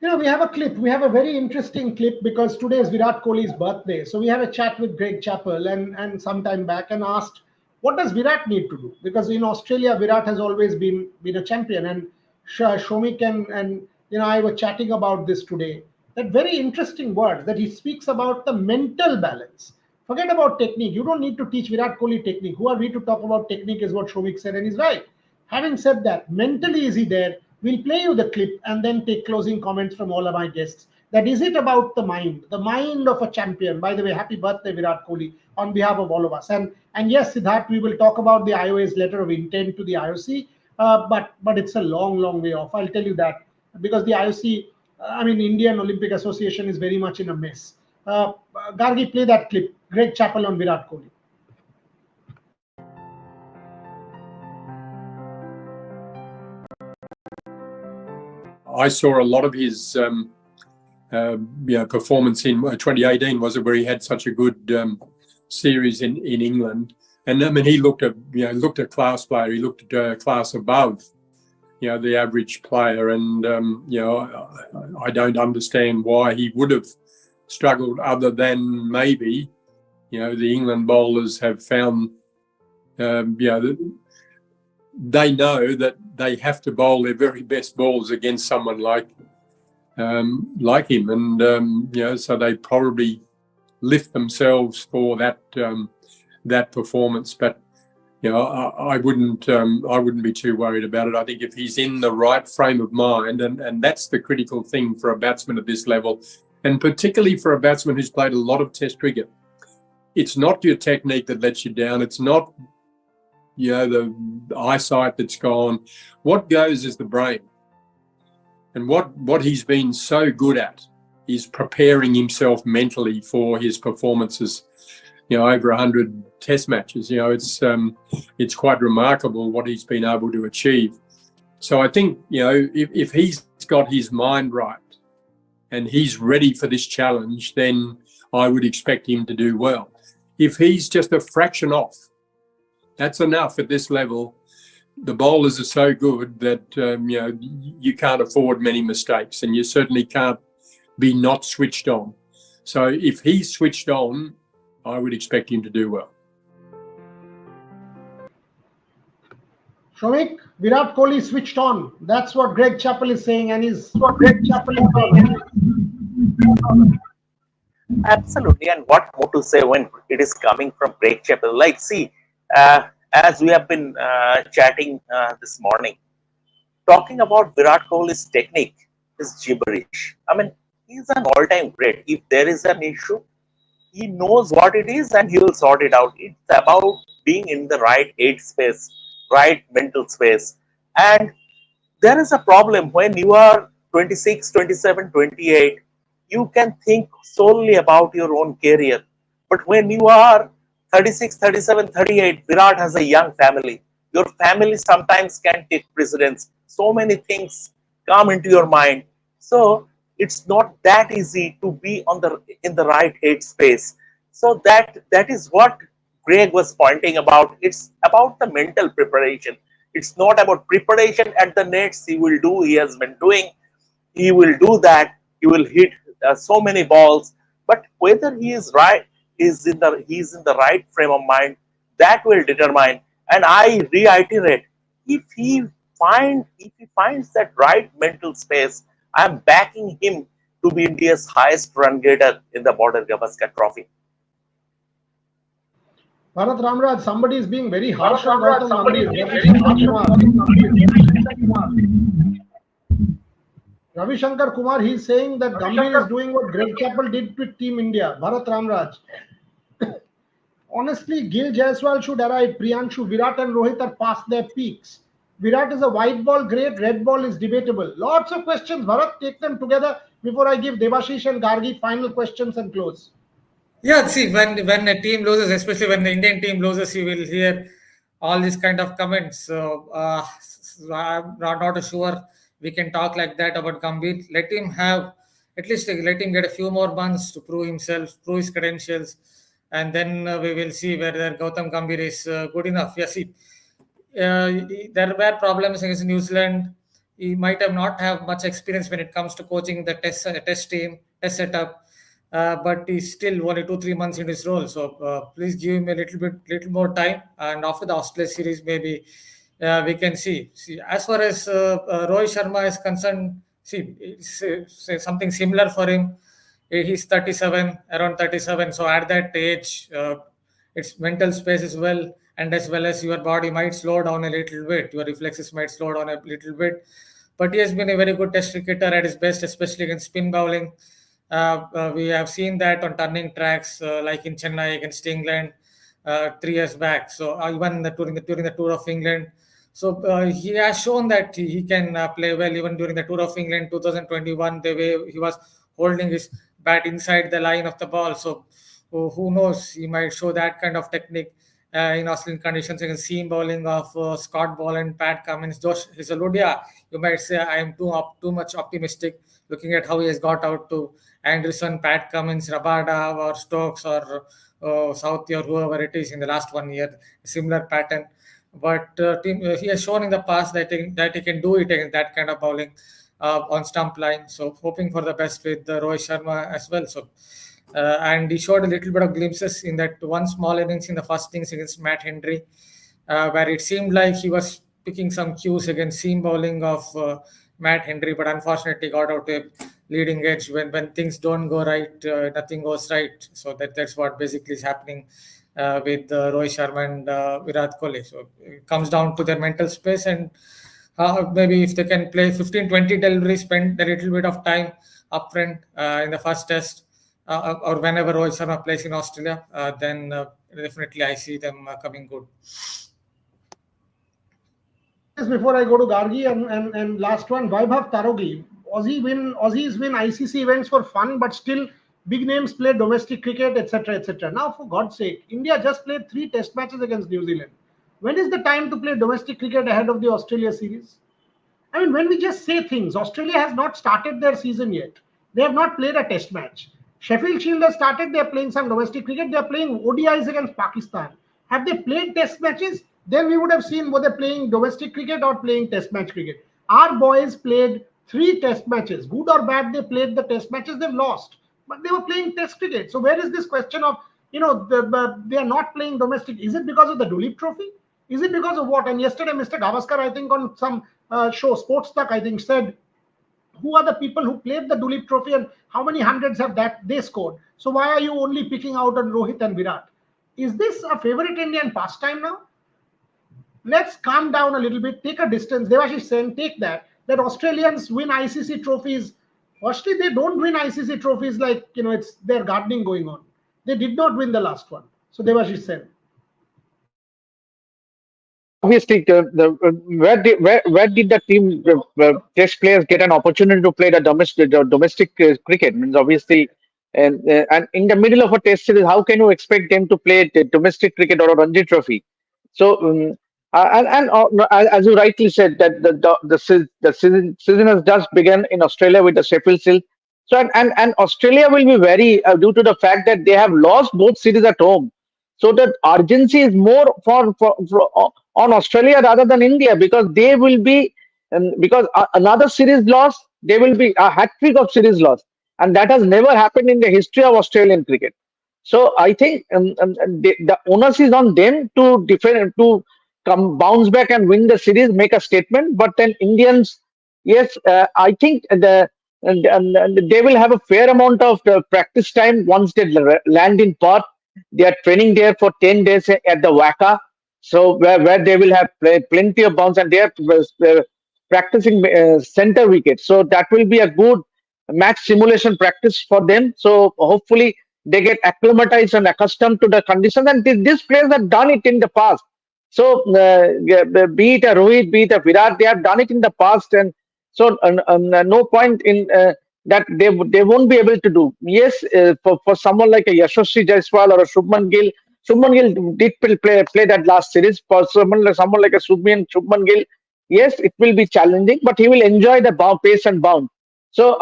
We have a clip. We have a very interesting clip because today is Virat Kohli's birthday. So we have a chat with Greg Chappell and some time back and asked, what does Virat need to do? Because in Australia, Virat has always been a champion. And Shomik and I were chatting about this today. That very interesting word that he speaks about the mental balance. Forget about technique. You don't need to teach Virat Kohli technique. Who are we to talk about technique is what Shomik said, and he's right. Having said that, mentally is he there? We'll play you the clip and then take closing comments from all of my guests. That is it about the mind of a champion. By the way, happy birthday, Virat Kohli, on behalf of all of us. And yes, Siddharth, we will talk about the IOA's letter of intent to the IOC, but it's a long way off. I'll tell you that because the IOC, Indian Olympic Association is very much in a mess. Gargi, play that clip. Greg Chappell on Virat Kohli. I saw a lot of his performance in 2018 was it where he had such a good series in England, and I mean he looked a class player. He looked at a class above the average player, and I don't understand why he would have struggled, other than maybe the England bowlers have found they know that they have to bowl their very best balls against someone like him, and so they probably lift themselves for that performance. But I wouldn't be too worried about it. I think if he's in the right frame of mind, and that's the critical thing for a batsman at this level, and particularly for a batsman who's played a lot of Test cricket, it's not your technique that lets you down. It's not the eyesight that's gone. What goes is the brain. And what he's been so good at is preparing himself mentally for his performances. Over 100 Test matches. It's quite remarkable what he's been able to achieve. So I think if he's got his mind right and he's ready for this challenge, then I would expect him to do well. If he's just a fraction off, that's enough at this level. The bowlers are so good that you can't afford many mistakes, and you certainly can't be not switched on. So if he's switched on, I would expect him to do well. Shomik, Virat Kohli switched on. That's what Greg Chappell is saying, and is what Greg Chappell is saying. Absolutely. And what more to say when it is coming from Greg Chappell? Like, see, as we have been chatting this morning, talking about Virat Kohli's technique is gibberish. I mean, he's an all-time great. If there is an issue, he knows what it is and he will sort it out. It's about being in the right head space, right mental space. And there is a problem when you are 26, 27, 28, you can think solely about your own career. But when you are 36, 37, 38, Virat has a young family. Your family sometimes can take precedence. So many things come into your mind. So it's not that easy to be in the right head space. So that is what Greg was pointing about. It's about the mental preparation. It's not about preparation at the nets. He has been doing. He will do that. He will hit so many balls. But whether he is right, he's in the right frame of mind, that will determine. And I reiterate, if he finds that right mental space, I'm backing him to be India's highest run getter in the Border Gavaskar Trophy. Bharat Ramraj, somebody is being very harsh on Gautam Gambhir. Ravi Shankar Kumar, he's saying that Gambhir is doing what Greg Chappell did with Team India. Bharat Ramraj. Honestly, Gil Jaiswal should arrive. Priyanshu, Virat and Rohit are past their peaks. Virat is a white ball great, red ball is debatable. Lots of questions. Bharat, take them together before I give Debashish and Gargi final questions and close. Yeah, see, when a team loses, especially when the Indian team loses, you will hear all these kind of comments. So I'm not sure we can talk like that about Gambhir. Let him get a few more months to prove himself, prove his credentials, and then we will see whether Gautam Gambhir is good enough. Yeah, see, there were problems against New Zealand. He might not have much experience when it comes to coaching the test team, test setup. But he's still only 2-3 months in his role. So please give him a little more time. And after the Australia series, maybe we can see. As far as Rohit Sharma is concerned, it's something similar for him. He's 37, around 37. So at that age, its mental space as well, and as well as your body might slow down a little bit. Your reflexes might slow down a little bit. But he has been a very good test cricketer at his best, especially against spin bowling. We have seen that on turning tracks, like in Chennai against England 3 years back. So even during the Tour of England, so he has shown that he can play well even during the Tour of England 2021. The way he was holding his bat inside the line of the ball. So who knows? He might show that kind of technique in Australian conditions against seam bowling of Scott Ball and Pat Cummins. Josh Hazelwood, you might say I am too much optimistic looking at how he has got out to Anderson, Pat Cummins, Rabada, or Stokes, or Southey, or whoever it is in the last 1 year. Similar pattern. But he has shown in the past that he can do it against that kind of bowling on stump line. So hoping for the best with Rohit Sharma as well. So and he showed a little bit of glimpses in that one small innings in the first innings against Matt Henry, where it seemed like he was picking some cues against seam bowling of Matt Henry, but unfortunately got out a leading edge. When things don't go right, nothing goes right. So that's what basically is happening with Rohit Sharma and Virat Kohli. So it comes down to their mental space, and maybe if they can play 15-20 deliveries, spend a little bit of time up front in the first test, or whenever Rohit Sharma plays in Australia, then definitely I see them coming good. Just before I go to Gargi and last one, Vaibhav Tarogi. Aussies win ICC events for fun, but still big names play domestic cricket, etc., etc. Now, for God's sake, India just played 3 test matches against New Zealand. When is the time to play domestic cricket ahead of the Australia series? I mean, when we just say things, Australia has not started their season yet. They have not played a test match. Sheffield Shield has started. They are playing some domestic cricket. They are playing ODIs against Pakistan. Have they played test matches? Then we would have seen whether playing domestic cricket or playing test match cricket. Our boys played 3 test matches. Good or bad, they played the test matches. They've lost. But they were playing test cricket. So where is this question of, they are not playing domestic? Is it because of the Dulip Trophy? Is it because of what? And yesterday, Mr. Gavaskar, I think on some show, Sports Talk, I think, said, who are the people who played the Dulip Trophy and how many hundreds have they scored? So why are you only picking out on Rohit and Virat? Is this a favorite Indian pastime now? Let's calm down a little bit, take a distance. Devashish Sen, take that Australians win ICC trophies. Firstly, they don't win ICC trophies like, it's their gardening going on. They did not win the last one. So Devashish Sen. Obviously, where did the team test players get an opportunity to play the domestic cricket? Means obviously, and in the middle of a test series, how can you expect them to play domestic cricket or a Ranji Trophy? So, as you rightly said, that the season has just begun in Australia with the Sheffield Shield. So, and Australia will be very due to the fact that they have lost both series at home. So the urgency is more for on Australia rather than India, because they will be because another series loss, they will be a hat trick of series loss, and that has never happened in the history of Australian cricket. So I think the onus is on them to defend, to come bounce back and win the series, make a statement. But then Indians, yes, I think and they will have a fair amount of practice time once they land in Perth. They are training there for 10 days at the WACA, so where they will have plenty of bounce, and they are practicing center wicket. So that will be a good match simulation practice for them. So hopefully they get acclimatized and accustomed to the conditions. And these players have done it in the past. So be it a Rohit, be it a Virat, they have done it in the past, and so no point in that they won't be able to do. Yes, for someone like a Yashasvi Jaiswal or a Shubman Gill. Shubman Gill did play that last series. For someone like a Shubman Gill, yes, it will be challenging, but he will enjoy the pace and bound. So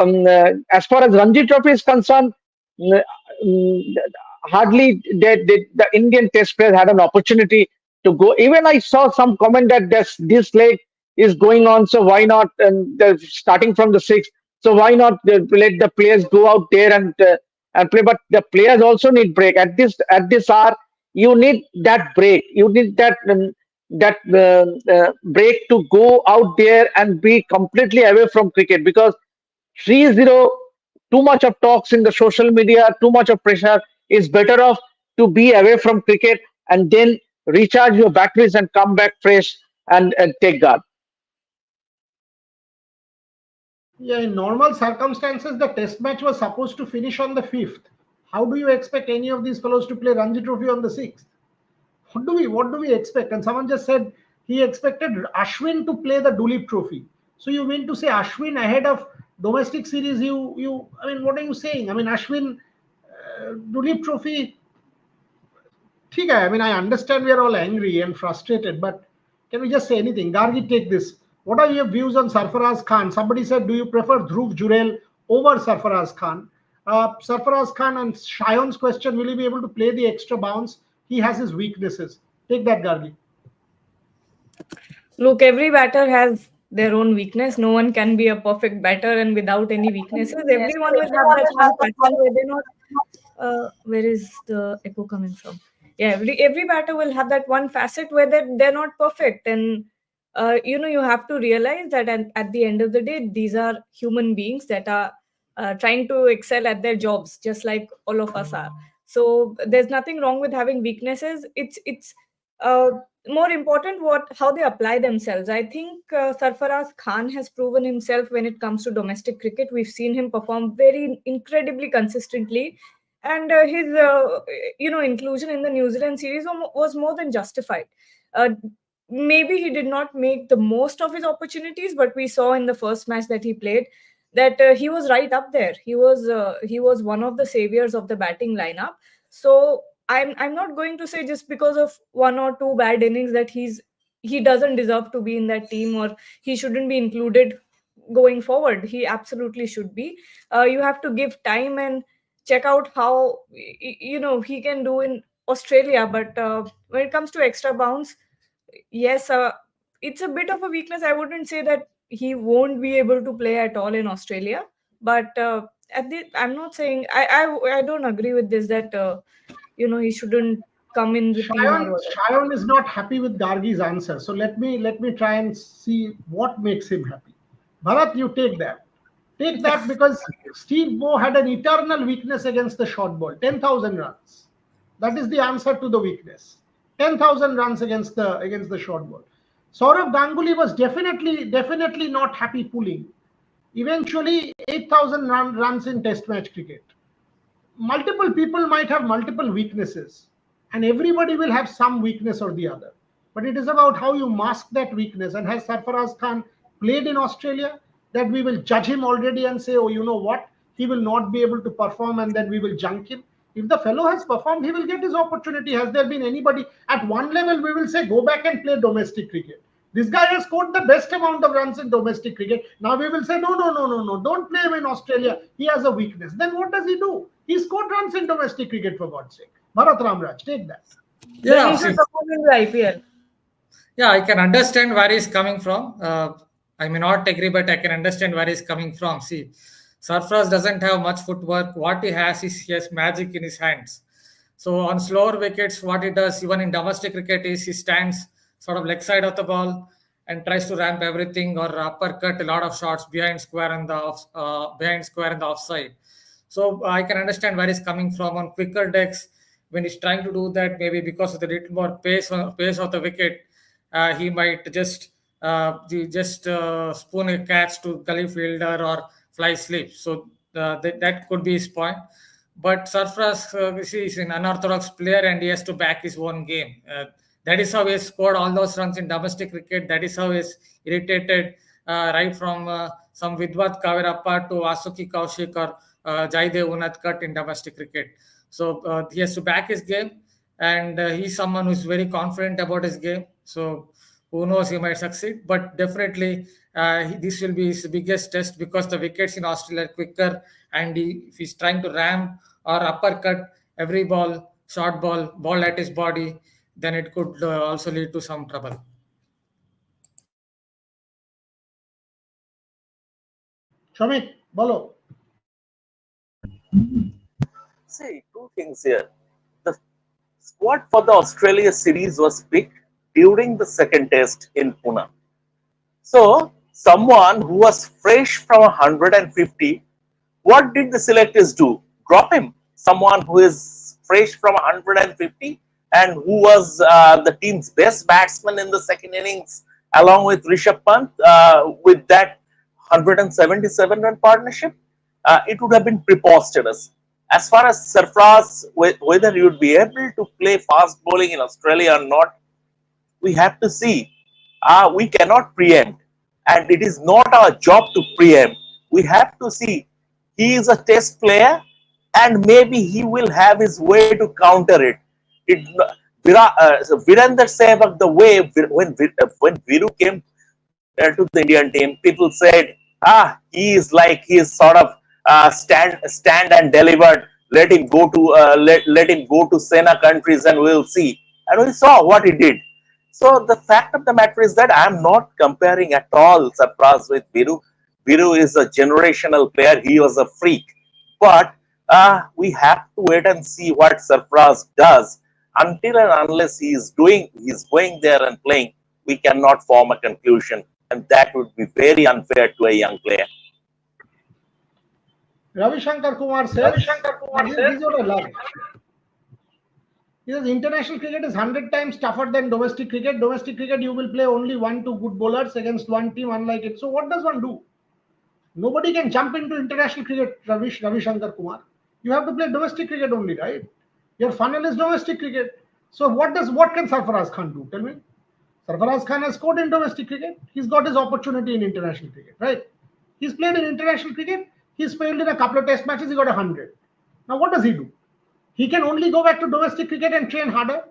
as far as Ranji Trophy is concerned, hardly the Indian Test players had an opportunity to go. Even I saw some comment that this leg is going on, so why not? And they're starting from the 6th, so why not let the players go out there and play? But the players also need break at this hour. You need that break. You need that break to go out there and be completely away from cricket, because 3-0, too much of talks in the social media, too much of pressure. Is better off to be away from cricket and then recharge your batteries and come back fresh and take guard. Yeah, in normal circumstances, the test match was supposed to finish on the 5th. How do you expect any of these fellows to play Ranji Trophy on the 6th? What do we expect? And someone just said he expected Ashwin to play the Dulip Trophy. So you mean to say Ashwin ahead of Domestic series, I mean, what are you saying? I mean, Ashwin, Duleep Trophy. ठीक है, I mean, I understand we are all angry and frustrated, but can we just say anything? Gargi, take this. What are your views on Sarfaraz Khan? Somebody said, do you prefer Dhruv Jurel over Sarfaraz Khan? Sarfaraz Khan, and Shion's question, will he be able to play the extra bounce? He has his weaknesses. Take that, Gargi. Look, every batter has their own weakness. No one can be a perfect batter and without any weaknesses. Everyone will have that one pattern where they're not. Where is the echo coming from? Yeah, every batter will have that one facet where they're not perfect, and you have to realize that at the end of the day, these are human beings that are trying to excel at their jobs, just like all of us are. So there's nothing wrong with having weaknesses. It's uh, more important how they apply themselves. I think Sarfaraz Khan has proven himself when it comes to domestic cricket. We've seen him perform very incredibly consistently, and his inclusion in the New Zealand series was more than justified. Uh, Maybe he did not make the most of his opportunities, but we saw in the first match that he played that he was right up there. He was one of the saviors of the batting lineup. So I'm not going to say just because of one or two bad innings that he doesn't deserve to be in that team or he shouldn't be included going forward. He absolutely should be. You have to give time and check out how he can do in Australia. But when it comes to extra bounce, yes, it's a bit of a weakness. I wouldn't say that he won't be able to play at all in Australia, but I'm not saying I don't agree with this that he shouldn't come in the team or whatever. Shayon is not happy with Gargi's answer. So let me try and see what makes him happy. Bharat, you take that. Take that because Steve Bow had an eternal weakness against the short ball. 10,000 runs. That is the answer to the weakness. 10,000 runs against the short ball. Saurav Ganguly was definitely not happy pulling. Eventually, 8,000 runs in Test match cricket. Multiple people might have multiple weaknesses, and everybody will have some weakness or the other. But it is about how you mask that weakness. And has Sarfaraz Khan played in Australia, that we will judge him already and say, oh, you know what, he will not be able to perform, and then we will junk him? If the fellow has performed, he will get his opportunity. Has there been anybody at one level we will say, go back and play domestic cricket? This guy has scored the best amount of runs in domestic cricket. Now we will say, no, don't play him in Australia. He has a weakness. Then what does he do? He scored runs in domestic cricket, for God's sake. Bharat Ramraj, take that. Then Yeah, he should see, perform in the IPL. yeah, I can understand where he's coming from. I may not agree, but I can understand where he's coming from. See, Sarfaraz doesn't have much footwork. What he has is he has magic in his hands. So on slower wickets, what he does, even in domestic cricket, is he stands sort of leg side of the ball and tries to ramp everything or uppercut a lot of shots behind square and the offside. So I can understand where he's coming from on quicker decks when he's trying to do that. Maybe because of the little more pace of the wicket, he might just spoon a catch to gully fielder or fly slip. So that could be his point. But Sarfaraz is an unorthodox player and he has to back his own game. That is how he has scored all those runs in domestic cricket. That is how he has irritated right from some Vidwat Kavirappa to Asuki Kaushik or Jaidev Unadkat in domestic cricket. So he has to back his game, and he's someone who's very confident about his game. So who knows, he might succeed, but definitely this will be his biggest test because the wickets in Australia are quicker, and if he's trying to ram or uppercut every ball at his body, then it could also lead to some trouble. Shami, bolo. See, two things here. The squad for the Australia series was picked during the second test in Pune. So, someone who was fresh from 150, what did the selectors do? Drop him. Someone who is fresh from 150 and who was the team's best batsman in the second innings, along with Rishabh Pant, with that 177-run partnership, it would have been preposterous. As far as Sarfaraz, whether you would be able to play fast bowling in Australia or not, we have to see. We cannot preempt, and it is not our job to preempt. we have to see he is a test player, and maybe he will have his way to counter it. It so Virender Sehwag, the way when Viru came to the Indian team, people said, he is sort of stand and delivered. Let him go to Sena countries, and we'll see. And we saw what he did. So the fact of the matter is that I am not comparing at all Sarfaraz with Viru. Viru is a generational player. He was a freak. But we have to wait and see what Sarfaraz does. Until and unless he's going there and playing, we cannot form a conclusion, and that would be very unfair to a young player. Ravi Shankar Kumar says, this is what I love. He says international cricket is 100 times tougher than domestic cricket. Domestic cricket, you will play only 1-2 good bowlers against one team, unlike it. So what does one do? Nobody can jump into international cricket, Ravi Shankar Kumar. You have to play domestic cricket only, right? Your funnel is domestic cricket. So what can Sarfaraz Khan do? Tell me. Sarfaraz Khan has scored in domestic cricket. He's got his opportunity in international cricket, right? He's played in international cricket. He's failed in a couple of test matches. He got 100. Now what does he do? He can only go back to domestic cricket and train harder.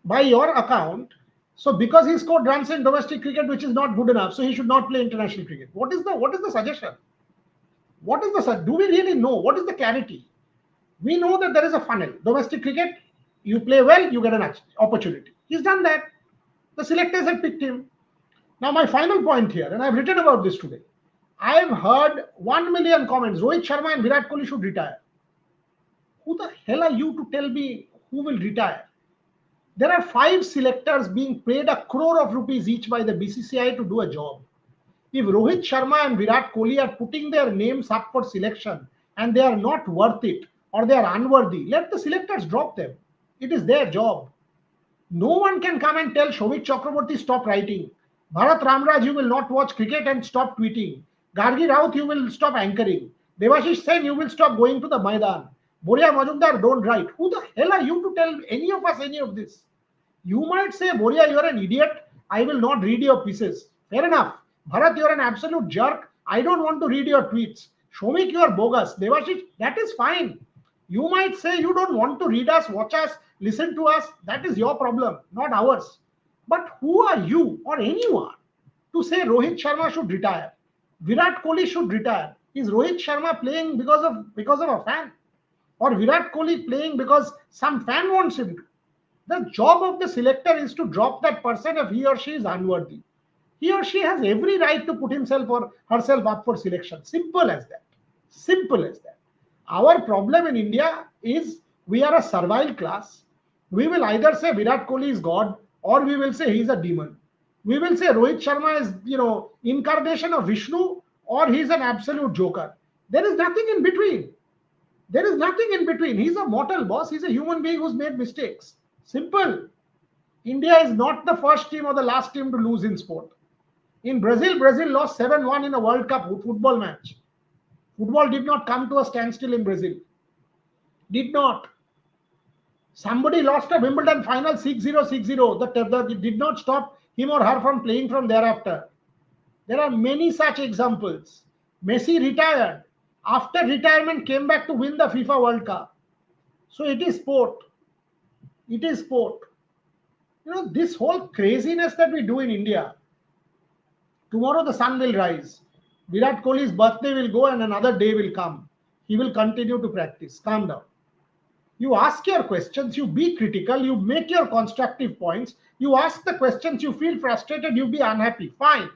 By your account, so because he scored runs in domestic cricket, which is not good enough, so he should not play international cricket. What is the suggestion? Do we really know? What is the clarity? We know that there is a funnel. Domestic cricket, you play well, you get an opportunity. He's done that. The selectors have picked him. Now my final point here, and I've written about this today. I've heard 1 million comments. Rohit Sharma and Virat Kohli should retire. Who the hell are you to tell me who will retire? There are 5 selectors being paid ₹1 crore each by the BCCI to do a job. If Rohit Sharma and Virat Kohli are putting their names up for selection and they are not worth it or they are unworthy, let the selectors drop them. It is their job. No one can come and tell Shomik Chakraborty stop writing. Bharat Ramraj, you will not watch cricket and stop tweeting. Gargi Raut, you will stop anchoring. Devashish Sen, you will stop going to the Maidan. Boria Majumdar, don't write. Who the hell are you to tell any of us any of this? You might say, Boria, you're an idiot. I will not read your pieces. Fair enough. Bharat, you're an absolute jerk. I don't want to read your tweets. Shomik, you are bogus. Devashish, that is fine. You might say you don't want to read us, watch us, listen to us. That is your problem, not ours. But who are you or anyone to say Rohit Sharma should retire? Virat Kohli should retire. Is Rohit Sharma playing because of a fan? Or Virat Kohli playing because some fan wants him to? The job of the selector is to drop that person if he or she is unworthy. He or she has every right to put himself or herself up for selection. Simple as that. Simple as that. Our problem in India is we are a servile class. We will either say Virat Kohli is God or we will say he's a demon. We will say Rohit Sharma is, incarnation of Vishnu or he's an absolute joker. There is nothing in between. There is nothing in between. He's a mortal boss. He's a human being who's made mistakes. Simple. India is not the first team or the last team to lose in sport. In Brazil lost 7-1 in a World Cup football match. Football did not come to a standstill in Brazil. Did not. Somebody lost a Wimbledon final 6-0, 6-0. It did not stop him or her from playing from thereafter. There are many such examples. Messi retired. After retirement, came back to win the FIFA World Cup. So it is sport. It is sport. This whole craziness that we do in India. Tomorrow the sun will rise. Virat Kohli's birthday will go and another day will come. He will continue to practice. Calm down. You ask your questions, you be critical, you make your constructive points, you ask the questions, you feel frustrated, you be unhappy. Fine.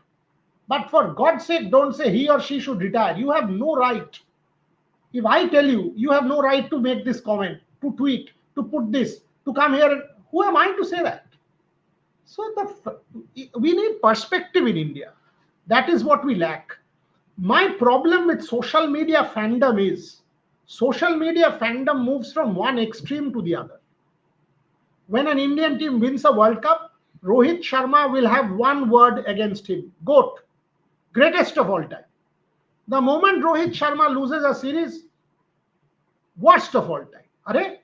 But for God's sake, don't say he or she should retire. You have no right. If I tell you, you have no right to make this comment, to tweet, to put this, to come here. Who am I to say that? So we need perspective in India. That is what we lack. My problem with social media fandom is social media fandom moves from one extreme to the other. When an Indian team wins a World Cup, Rohit Sharma will have one word against him. GOAT. Greatest of all time. The moment Rohit Sharma loses a series, worst of all time. Arre,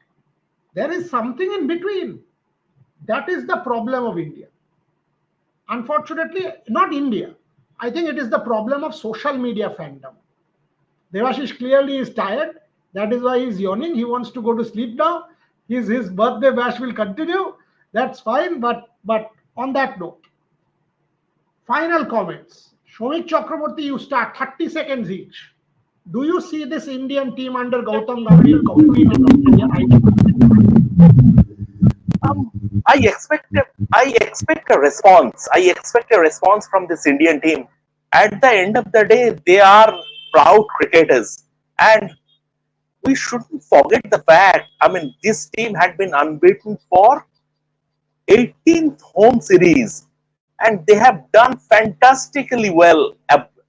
there is something in between. That is the problem of India. Unfortunately, not India. I think it is the problem of social media fandom. Devashish clearly is tired. That is why he's yawning. He wants to go to sleep now. His birthday bash will continue. That's fine. But on that note, final comments. Shomik Chakraborty, you start 30 seconds each. Do you see this Indian team under Gautam Gambhir competing in India? I expect a response. I expect a response from this Indian team. At the end of the day, they are proud cricketers, and we shouldn't forget the fact. I mean, this team had been unbeaten for 18th home series, and they have done fantastically well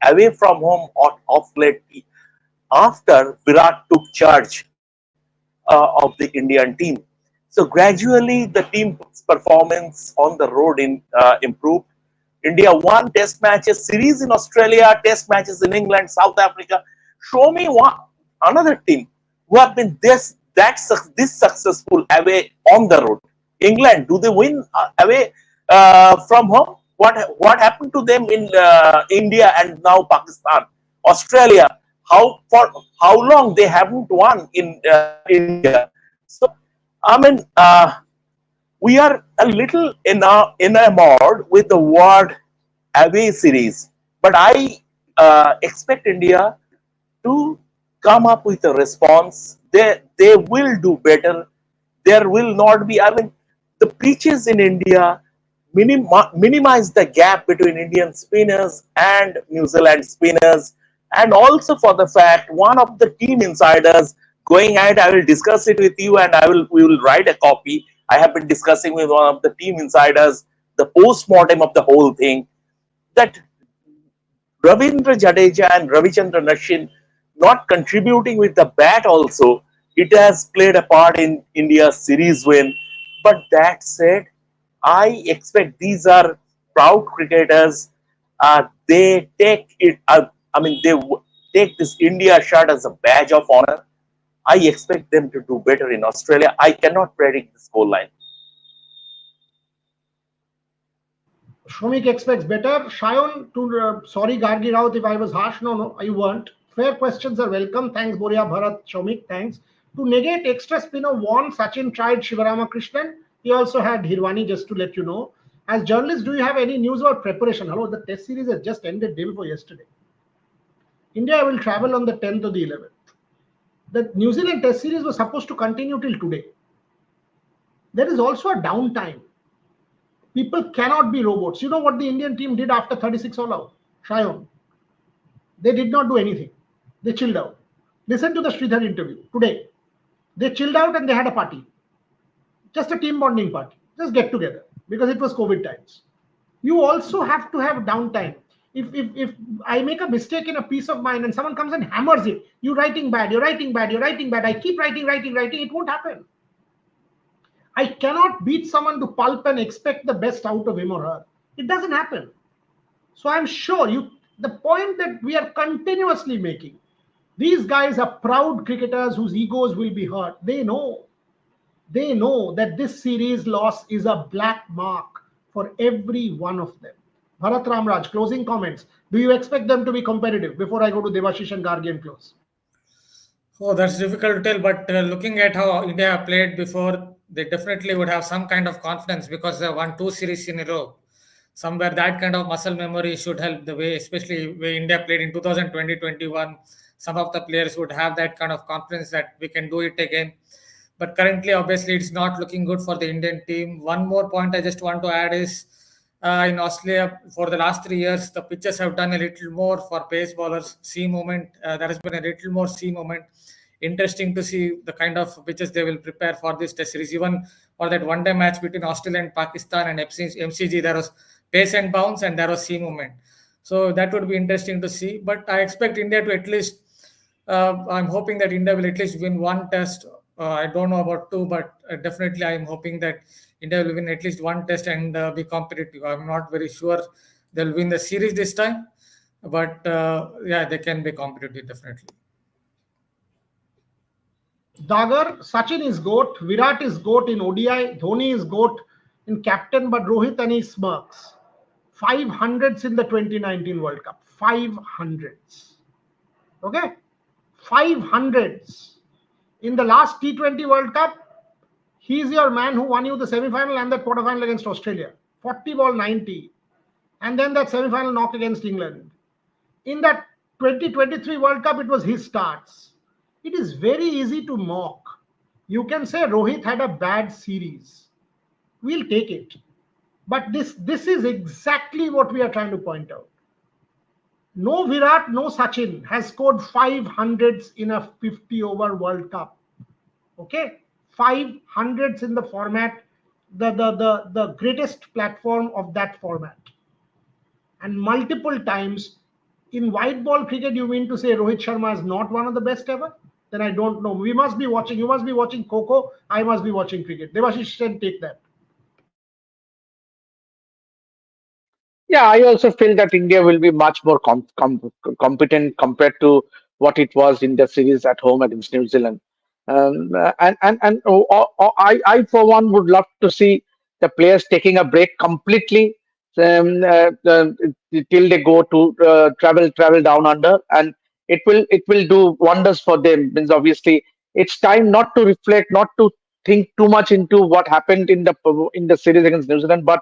away from home off late after Virat took charge of the Indian team. So gradually, the team's performance on the road improved. India won Test matches, series in Australia, Test matches in England, South Africa. Show me one another team who have been this successful away on the road. England, do they win away from home? What happened to them in India and now Pakistan? Australia, for how long they haven't won in India? So I mean, we are a little enamored with the word away series, but I expect India to come up with a response. They will do better. There will not be. I mean, the pitches in India minimize the gap between Indian spinners and New Zealand spinners, and also for the fact one of the team insiders going ahead. I will discuss it with you, and we will write a copy. I have been discussing with one of the team insiders the post-mortem of the whole thing, that Ravindra Jadeja and Ravichandran Ashwin not contributing with the bat also, it has played a part in India's series win. But that said, I expect these are proud cricketers. They take it. They take this India shirt as a badge of honor. I expect them to do better in Australia. I cannot predict the score line. Shomik expects better. Shayon, sorry, Gargi Raut, if I was harsh. No, you weren't. Fair questions are welcome. Thanks, Boria, Bharat, Shomik. Thanks. To negate extra spinner one, Sachin tried Shivaramakrishnan. He also had Hirwani, just to let you know. As journalists, do you have any news about preparation? Hello, the test series has just ended day before yesterday. India will travel on the 10th or the 11th. The New Zealand test series was supposed to continue till today. There is also a downtime. People cannot be robots. You know what the Indian team did after 36 all out? Shayon. They did not do anything. They chilled out. Listen to the Sridhar interview today. They chilled out and they had a party. Just a team bonding party. Just get together because it was COVID times. You also have to have downtime. If I make a mistake in a piece of mine and someone comes and hammers it, you're writing bad, you're writing bad, you're writing bad. I keep writing, it won't happen. I cannot beat someone to pulp and expect the best out of him or her. It doesn't happen. So I'm sure the point that we are continuously making, these guys are proud cricketers whose egos will be hurt. They know that this series loss is a black mark for every one of them. Bharat Ramraj, closing comments. Do you expect them to be competitive before I go to Devashish and Gargi and close? Oh, that's difficult to tell, but looking at how India played before, they definitely would have some kind of confidence because they won 2 series in a row. Somewhere that kind of muscle memory should help the way, especially where India played in 2020-21. Some of the players would have that kind of confidence that we can do it again. But currently, obviously, it's not looking good for the Indian team. One more point I just want to add is in Australia, for the last 3 years, the pitches have done a little more for pace bowlers. Seam movement, there has been a little more seam movement. Interesting to see the kind of pitches they will prepare for this test series. Even for that one-day match between Australia and Pakistan and MCG, there was pace and bounce and there was seam movement. So that would be interesting to see. But I expect India to at least, I'm hoping that India will at least win one test. I don't know about two, but definitely I'm hoping that India will win at least one test and be competitive. I'm not very sure they'll win the series this time, but yeah, they can be competitive definitely. Dagar, Sachin is GOAT, Virat is GOAT in ODI, Dhoni is GOAT in captain, but Rohit and he smirks. 500s in the 2019 World Cup. 500s. Okay? 500s. In the last T20 World Cup, he's your man who won you the semi-final and the quarter-final against Australia. 40 ball 90. And then that semi-final knock against England. In that 2023 World Cup, it was his starts. It is very easy to mock. You can say Rohit had a bad series. We'll take it. But this is exactly what we are trying to point out. No Virat, no Sachin has scored 500s in a 50-over World Cup. Okay? 500s in the format, the greatest platform of that format. And multiple times in white ball cricket, you mean to say Rohit Sharma is not one of the best ever? Then I don't know. We must be watching. You must be watching Coco. I must be watching cricket. Devashish can take that. Yeah, I also feel that India will be much more competent compared to what it was in the series at home against New Zealand. I for one would love to see the players taking a break completely till they go to travel down under, and it will do wonders for them. Means obviously it's time not to reflect, not to think too much into what happened in the series against New Zealand, but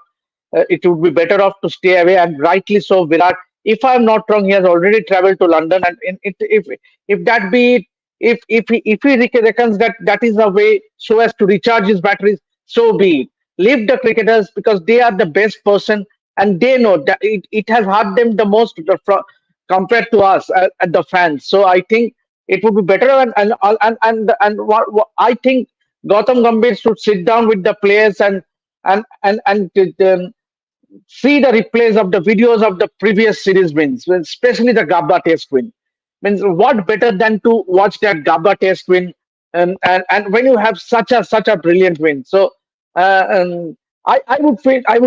it would be better off to stay away. And rightly so, Virat. If I'm not wrong, he has already travelled to London, and if that be if he reckons that that is a way so as to recharge his batteries, so be it. Leave the cricketers, because they are the best person, and they know that it has hurt them the most compared to us at the fans. So I think it would be better, and I think Gautam Gambhir should sit down with the players and see the replays of the videos of the previous series wins, especially the Gabba Test win. Means what better than to watch that Gabba Test win, and when you have such a brilliant win. So I would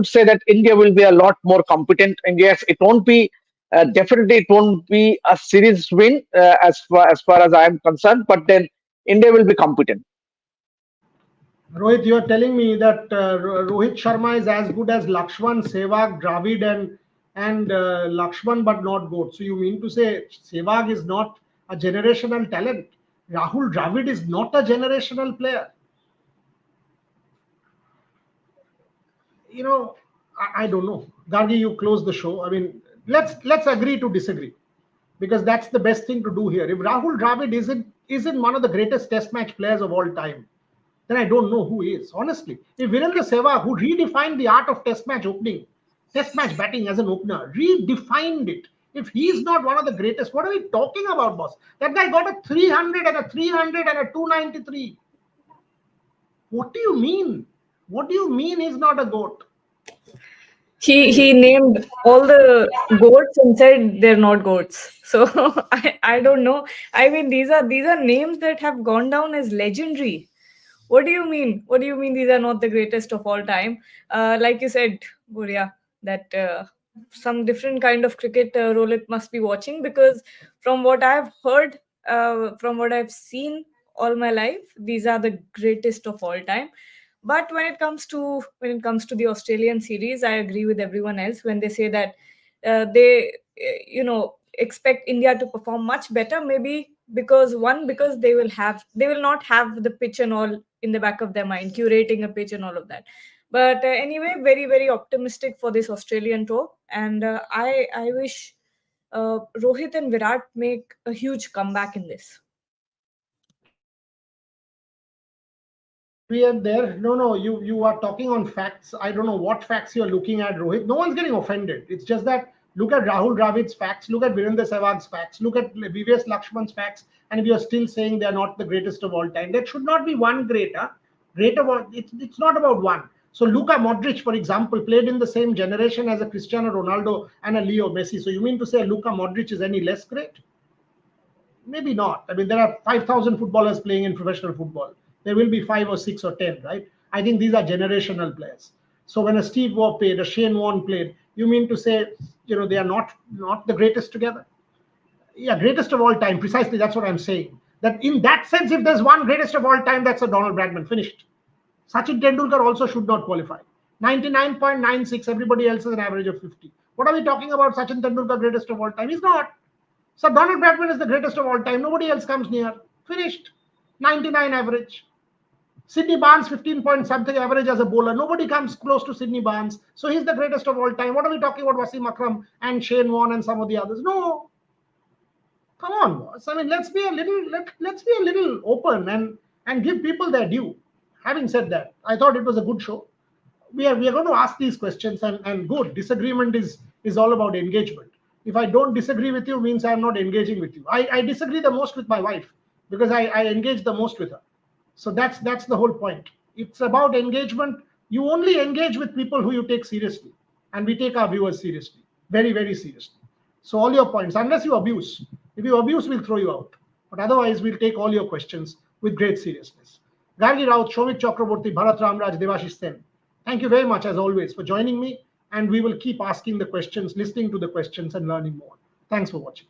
say that India will be a lot more competent, and yes, it won't be definitely it won't be a series win as far as I am concerned, but then India will be competent. Rohit, you are telling me that Rohit Sharma is as good as Lakshman, Sehwag, Dravid, and Lakshman, but not GOAT. So you mean to say Sehwag is not a generational talent? Rahul Dravid is not a generational player. I don't know. Gargi, you close the show. I mean, let's agree to disagree, because that's the best thing to do here. If Rahul Dravid isn't one of the greatest Test match players of all time, then I don't know who is, honestly. If Virendra Sehwag, who redefined the art of Test match opening, Test match batting as an opener, redefined it. If he's not one of the greatest, what are we talking about, boss? That guy got a 300 and a 300 and a 293. What do you mean? What do you mean he's not a GOAT? He named all the goats and said they're not goats. So I don't know. I mean, these are names that have gone down as legendary. What do you mean? What do you mean these are not the greatest of all time? Like you said, Guria, that some different kind of cricket Rohit must be watching, because from what I've heard, from what I've seen all my life, these are the greatest of all time. But when it comes to the Australian series, I agree with everyone else when they say that they expect India to perform much better. Maybe because they will not have the pitch and all in the back of their mind, curating a pitch and all of that. But anyway, very very optimistic for this Australian tour, and I wish Rohit and Virat make a huge comeback in this. We are there. No. You are talking on facts. I don't know what facts you are looking at, Rohit. No one's getting offended. It's just that look at Rahul Dravid's facts, look at Virendra Sehwag's facts, look at VVS Lakshman's facts, and if you are still saying they are not the greatest of all time, there should not be one greater. It's not about one. So Luka Modric, for example, played in the same generation as a Cristiano Ronaldo and a Leo Messi. So you mean to say Luka Modric is any less great? Maybe not. I mean, there are 5,000 footballers playing in professional football. There will be 5 or 6 or 10, right? I think these are generational players. So when a Steve Waugh played, a Shane Warne played, you mean to say, they are not the greatest together? Yeah, greatest of all time. Precisely, that's what I'm saying. That in that sense, if there's one greatest of all time, that's a Donald Bradman. Finished. Sachin Tendulkar also should not qualify. 99.96. Everybody else is an average of 50. What are we talking about? Sachin Tendulkar, greatest of all time? He's not. So Donald Bradman is the greatest of all time. Nobody else comes near. Finished. 99 average. Sydney Barnes, 15 point something average as a bowler. Nobody comes close to Sydney Barnes. So he's the greatest of all time. What are we talking about? Wasim Akram and Shane Warne and some of the others? No. Come on, boss. I mean, let's be a little open and give people their due. Having said that, I thought it was a good show. We are going to ask these questions and good. Disagreement is all about engagement. If I don't disagree with you, means I'm not engaging with you. I disagree the most with my wife because I engage the most with her. So that's the whole point. It's about engagement. You only engage with people who you take seriously, and we take our viewers seriously, very, very seriously. So all your points, unless you abuse. If you abuse, we'll throw you out. But otherwise, we'll take all your questions with great seriousness. Gargi Raut, Shomik Chakraborty, Bharat Ramraj, Devashish Sen. Thank you very much, as always, for joining me. And we will keep asking the questions, listening to the questions, and learning more. Thanks for watching.